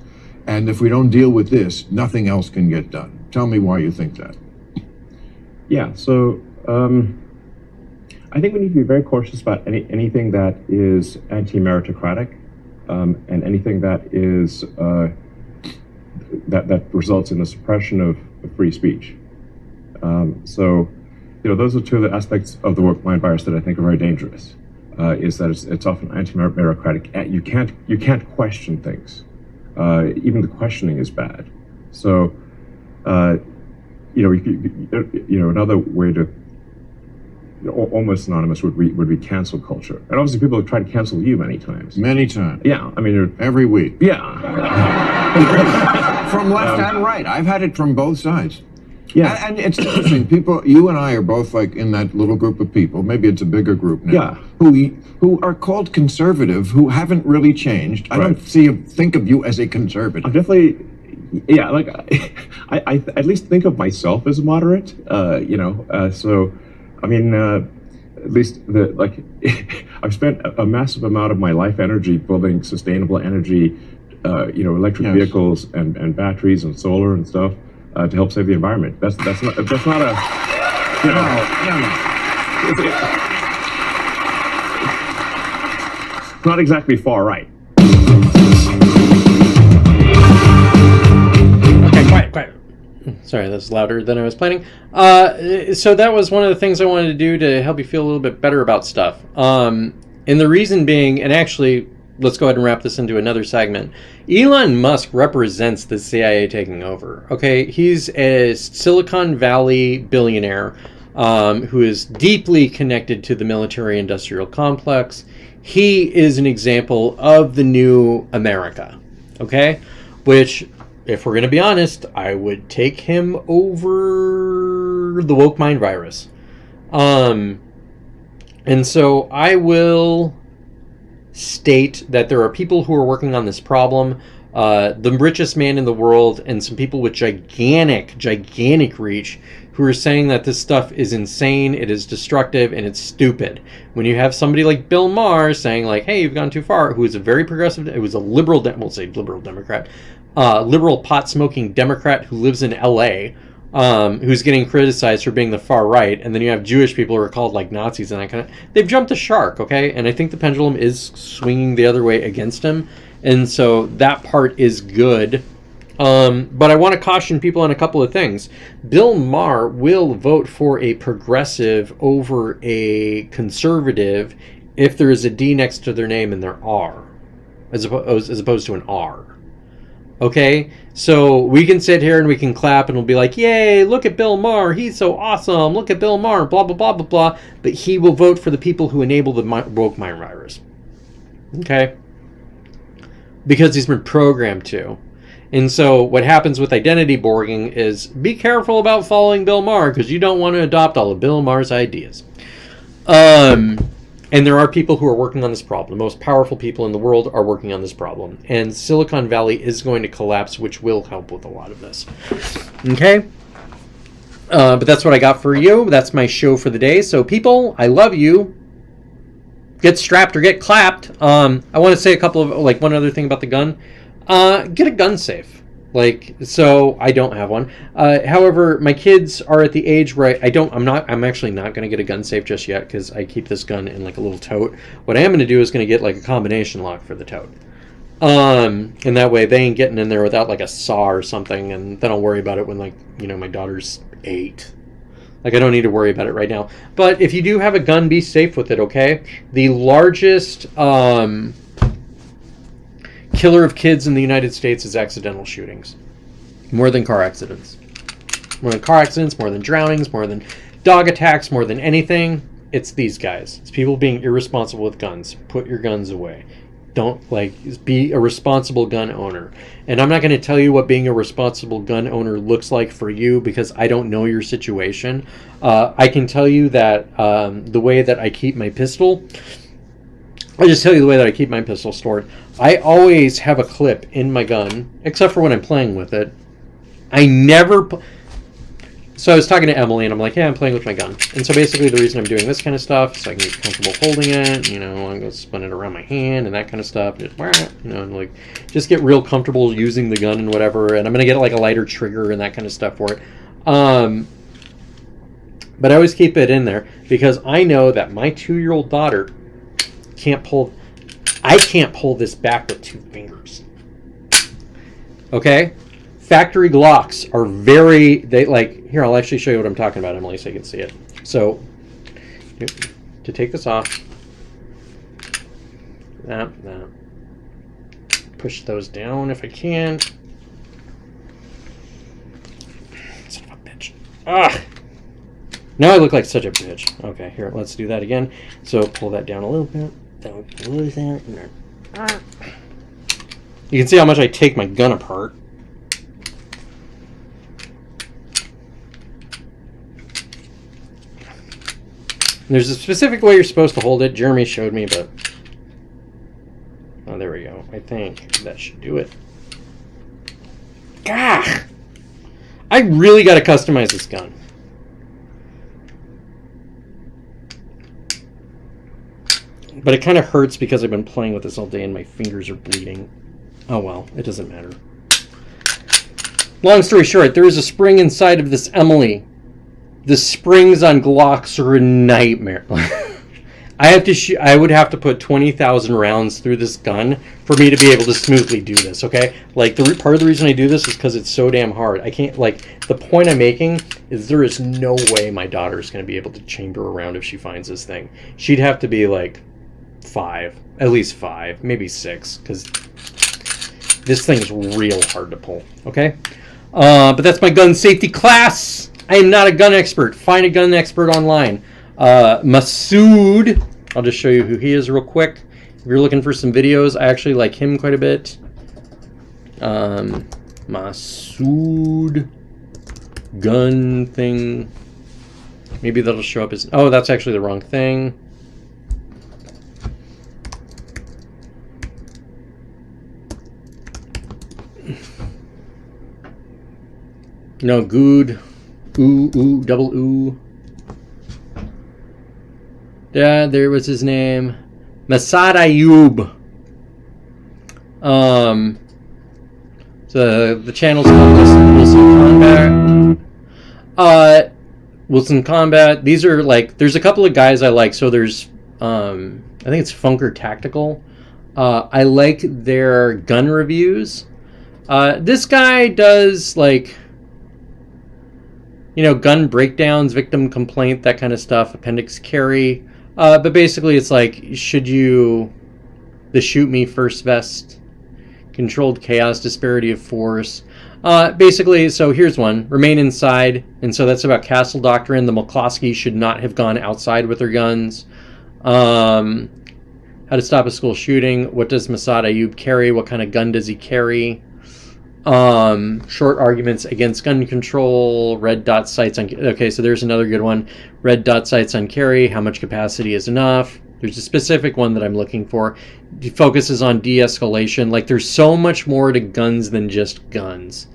And if we don't deal with this, nothing else can get done. Tell me why you think that. Yeah, so I think we need to be very cautious about anything that is anti-meritocratic and anything that is that results in the suppression of free speech. So, those are two of the aspects of the woke mind virus that I think are very dangerous. Is that it's often anti-meritocratic. You can't question things. Even the questioning is bad. So, another way to almost synonymous would be cancel culture. And obviously, people have tried to cancel you many times. Many times. Yeah, I mean, every week. Yeah. From left and right. I've had it from both sides. Yeah. And it's interesting. People, you and I are both like in that little group of people. Maybe it's a bigger group now. Yeah. Who are called conservative, who haven't really changed. I don't think of you as a conservative. I'm definitely, like I at least think of myself as a moderate. So, I mean, at least I've spent a massive amount of my life energy building sustainable energy, electric vehicles and batteries and solar and stuff to help save the environment. That's not a it's not exactly far right. Okay, quiet. Sorry, that's louder than I was planning. So that was one of the things I wanted to do to help you feel a little bit better about stuff. And the reason being, and actually, let's go ahead and wrap this into another segment. Elon Musk represents the CIA taking over. Okay, he's a Silicon Valley billionaire who is deeply connected to the military-industrial complex. He is an example of the new America. Okay, which, if we're going to be honest, I would take him over the woke mind virus. And so I will state that there are people who are working on this problem. The richest man in the world and some people with gigantic reach who are saying that this stuff is insane, it is destructive, and it's stupid. When you have somebody like Bill Maher saying like, hey, you've gone too far, who is a very progressive, it was a liberal Democrat, liberal pot-smoking Democrat who lives in LA, who's getting criticized for being the far right, and then you have Jewish people who are called like Nazis and that kind of. They've jumped the shark, okay? And I think the pendulum is swinging the other way against him, and so that part is good. But I want to caution people on a couple of things. Bill Maher will vote for a progressive over a conservative if there is a D next to their name and their R, as opposed to an R. Okay, so we can sit here and we can clap and we'll be like, yay, look at Bill Maher, he's so awesome, look at Bill Maher, blah, blah, blah, blah, blah. But he will vote for the people who enable the woke mind virus. Okay? Because he's been programmed to. And so what happens with identity borging is be careful about following Bill Maher because you don't want to adopt all of Bill Maher's ideas. And there are people who are working on this problem. The most powerful people in the world are working on this problem. And Silicon Valley is going to collapse, which will help with a lot of this. Okay? But that's what I got for you. That's my show for the day. So people, I love you. Get strapped or get clapped. I want to say a couple of, like, one other thing about the gun. Get a gun safe. Like, so I don't have one. However, my kids are at the age where I'm actually not going to get a gun safe just yet because I keep this gun in like a little tote. What I am going to do is going to get like a combination lock for the tote. And that way they ain't getting in there without like a saw or something, and then I'll worry about it when, like, you know, my daughter's 8. Like, I don't need to worry about it right now. But if you do have a gun, be safe with it, okay? The largest killer of kids in the United States is accidental shootings. More than car accidents. More than car accidents, more than drownings, more than dog attacks, more than anything. It's these guys. It's people being irresponsible with guns. Put your guns away. Don't, like, be a responsible gun owner. And I'm not going to tell you what being a responsible gun owner looks like for you because I don't know your situation. I can tell you that the way that I keep my pistol... I'll just tell you the way that I keep my pistol stored. I always have a clip in my gun, except for when I'm playing with it. I never... So I was talking to Emily, and I'm like, yeah, I'm playing with my gun. And so basically the reason I'm doing this kind of stuff is so I can get comfortable holding it, you know, I'm going to spin it around my hand and that kind of stuff. Just, you know, and like, just get real comfortable using the gun and whatever. And I'm going to get like a lighter trigger and that kind of stuff for it. But I always keep it in there because I know that my 2-year-old daughter I can't pull this back with 2 fingers. Okay? Factory Glocks are here, I'll actually show you what I'm talking about, Emily, so you can see it. So, to take this off, that, push those down if I can. Son of a bitch. Ah! Now I look like such a bitch. Okay, here, let's do that again. So pull that down a little bit. You can see how much I take my gun apart. There's a specific way you're supposed to hold it. Jeremy showed me, but... Oh, there we go. I think that should do it. Gah! I really got to customize this gun. But it kind of hurts because I've been playing with this all day and my fingers are bleeding. Oh well, it doesn't matter. Long story short, there is a spring inside of this Emily. The springs on Glocks are a nightmare. I would have to put 20,000 rounds through this gun for me to be able to smoothly do this, okay? Like, part of the reason I do this is because it's so damn hard. I can't, like, the point I'm making is there is no way my daughter's going to be able to chamber around if she finds this thing. She'd have to be, like, 5, at least 5, maybe 6, because this thing's real hard to pull, okay? But that's my gun safety class. I am not a gun expert. Find a gun expert online. Masood, I'll just show you who he is real quick. If you're looking for some videos, I actually like him quite a bit. Masood gun thing. Maybe that'll show up as... Oh, that's actually the wrong thing. No, good. Ooh, double ooh. Yeah, there was his name. Masad Ayub. So the channel's called Wilson Combat. Wilson Combat. These are like, there's a couple of guys I like. So there's, I think it's Funker Tactical. I like their gun reviews. This guy does like, gun breakdowns, victim complaint, that kind of stuff, appendix carry. But basically it's like, the shoot me first vest, controlled chaos, disparity of force. Basically, so here's one, remain inside. And so that's about Castle Doctrine. The McCloskey should not have gone outside with their guns. How to stop a school shooting. What does Massad Ayoob carry? What kind of gun does he carry? Short arguments against gun control. Red dot sights on... Okay, so there's another good one. Red dot sights on carry. How much capacity is enough? There's a specific one that I'm looking for. It focuses on de-escalation. Like, there's so much more to guns than just guns.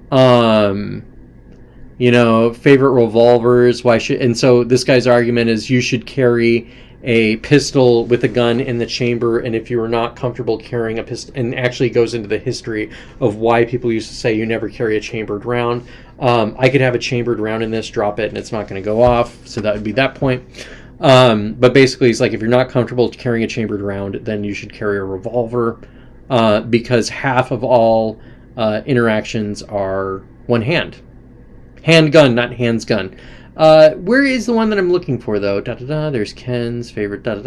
Favorite revolvers. Why should... And so this guy's argument is you should carry a pistol with a gun in the chamber, and if you are not comfortable carrying a pistol, and actually goes into the history of why people used to say you never carry a chambered round. I could have a chambered round in this, drop it, and it's not going to go off, so that would be that point. But basically, it's like if you're not comfortable carrying a chambered round, then you should carry a revolver, because half of all interactions are one hand. Handgun, not hands gun. Where is the one that I'm looking for, though? There's Ken's favorite. Hand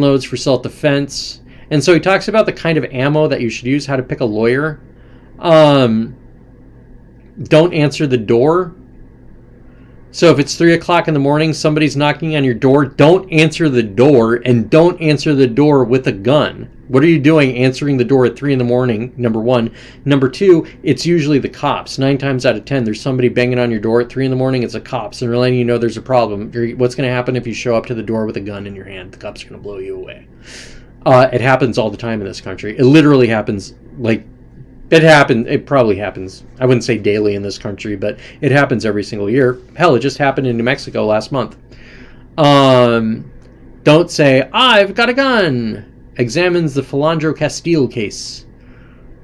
loads for self-defense. And so he talks about the kind of ammo that you should use, how to pick a lawyer. Don't answer the door. So if it's 3 o'clock in the morning, somebody's knocking on your door, don't answer the door, and don't answer the door with a gun. What are you doing answering the door at 3 in the morning, number one? Number two, it's usually the cops. 9 times out of 10, there's somebody banging on your door at 3 in the morning, it's the cops, and they're letting you know there's a problem. What's going to happen if you show up to the door with a gun in your hand? The cops are going to blow you away. It happens all the time in this country. It literally happens, it probably happens, I wouldn't say daily in this country, but it happens every single year. Hell, it just happened in New Mexico last month. Don't say, I've got a gun. Examines the Philandro Castile case.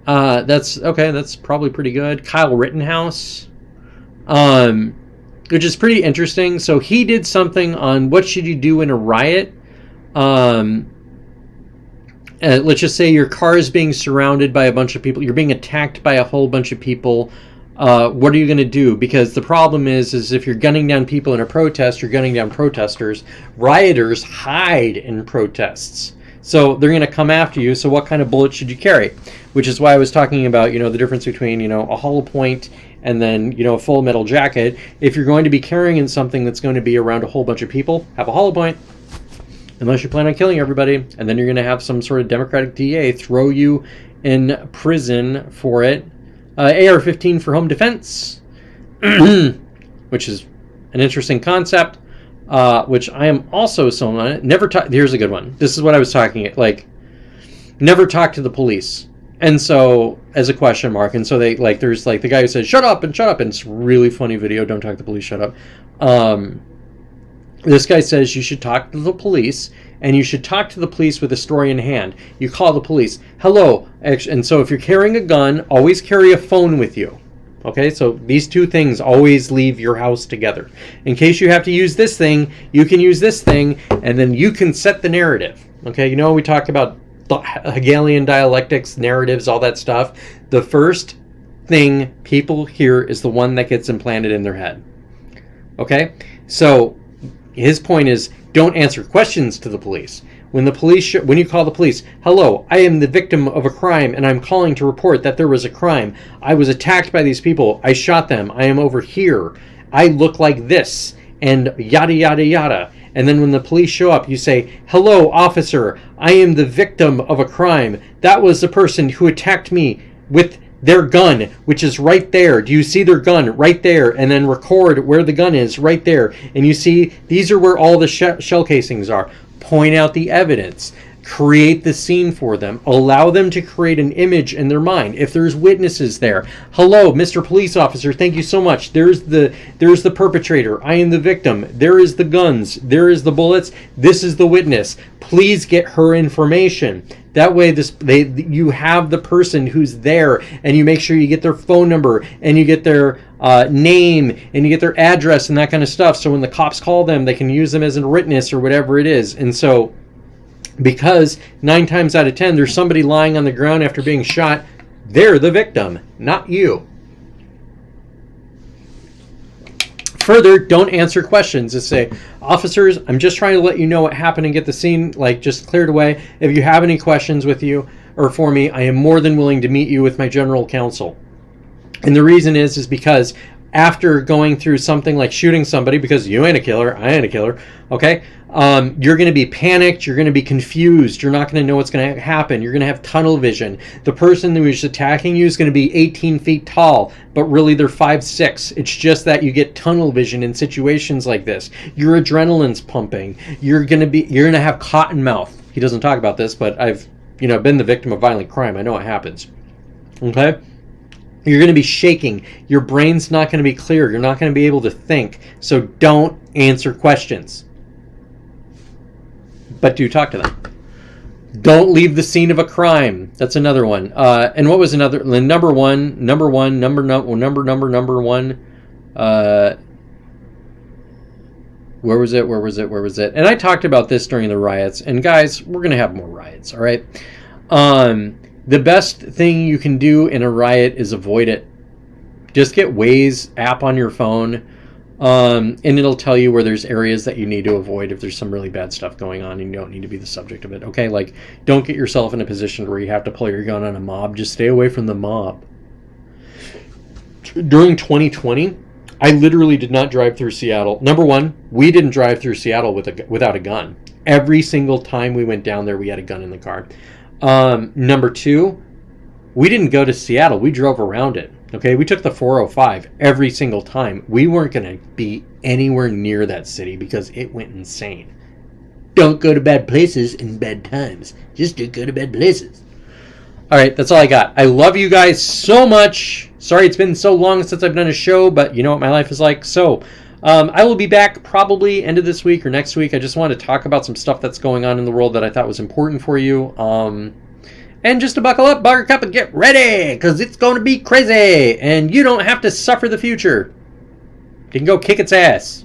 That's probably pretty good. Kyle Rittenhouse, which is pretty interesting. So he did something on what should you do in a riot. Let's just say your car is being surrounded by a bunch of people. You're being attacked by a whole bunch of people. What are you going to do? Because the problem is if you're gunning down people in a protest, you're gunning down protesters. Rioters hide in protests. So they're going to come after you. So what kind of bullet should you carry? Which is why I was talking about, the difference between, a hollow point and then, a full metal jacket. If you're going to be carrying something that's going to be around a whole bunch of people, have a hollow point. Unless you plan on killing everybody. And then you're going to have some sort of Democratic DA throw you in prison for it. AR-15 for home defense. Which is an interesting concept. Which I am also sold on it. Here's a good one. This is what I was talking about. Never talk to the police. And so, as a question mark. And so there's the guy who says, shut up. And it's a really funny video. Don't talk to the police, shut up. This guy says you should talk to the police. And you should talk to the police with a story in hand. You call the police. Hello. And so if you're carrying a gun, always carry a phone with you. Okay, so these two things always leave your house together. In case you have to use this thing, you can use this thing, and then you can set the narrative. Okay, we talk about Hegelian dialectics, narratives, all that stuff. The first thing people hear is the one that gets implanted in their head. Okay, so his point is don't answer questions to the police. When you call the police, hello, I am the victim of a crime and I'm calling to report that there was a crime. I was attacked by these people. I shot them. I am over here. I look like this and yada, yada, yada. And then when the police show up, you say, hello, officer, I am the victim of a crime. That was the person who attacked me with their gun, which is right there. Do you see their gun? Right there. And then record where the gun is right there. And you see, these are where all the shell casings are. Point out the evidence. create the scene for them, allow them to create an image in their mind. If there's witnesses there, hello, Mr. Police Officer, thank you so much. There's the perpetrator. I am the victim. There is the guns. There is the bullets. This is the witness. Please get her information. That way, you have the person who's there, and you make sure you get their phone number, and you get their name, and you get their address, and that kind of stuff. So when the cops call them, they can use them as a witness or whatever it is. And so, because 9 times out of 10, there's somebody lying on the ground after being shot, they're the victim, not you. Further, don't answer questions. Just say, officers, I'm just trying to let you know what happened and get the scene just cleared away. If you have any questions with you or for me, I am more than willing to meet you with my general counsel. And the reason is because after going through something like shooting somebody, because you ain't a killer, I ain't a killer, okay? You're going to be panicked, you're going to be confused, you're not going to know what's going to happen, you're going to have tunnel vision. The person who is attacking you is going to be 18 feet tall, but really they're 5'6". It's just that you get tunnel vision in situations like this. Your adrenaline's pumping. You're going to have cotton mouth. He doesn't talk about this, but I've been the victim of violent crime. I know it happens. Okay? You're going to be shaking. Your brain's not going to be clear. You're not going to be able to think. So don't answer questions. But do talk to them. Don't leave the scene of a crime. That's another one. And what was another? Number one. Where was it? And I talked about this during the riots. And guys, we're going to have more riots, all right? The best thing you can do in a riot is avoid it. Just get Waze app on your phone, and it'll tell you where there's areas that you need to avoid if there's some really bad stuff going on and you don't need to be the subject of it, okay? Don't get yourself in a position where you have to pull your gun on a mob. Just stay away from the mob. During 2020, I literally did not drive through Seattle. Number one, we didn't drive through Seattle without a gun. Every single time we went down there, we had a gun in the car. Number two, we didn't go to Seattle. We drove around it. Okay, we took the 405 every single time. We weren't going to be anywhere near that city because it went insane. Don't go to bad places in bad times. Just don't go to bad places. All right, that's all I got. I love you guys so much. Sorry it's been so long since I've done a show, but you know what my life is like. So, I will be back probably end of this week or next week. I just wanted to talk about some stuff that's going on in the world that I thought was important for you. And just to buckle up, Buttercup, and get ready, because it's going to be crazy. And you don't have to suffer the future. You can go kick its ass.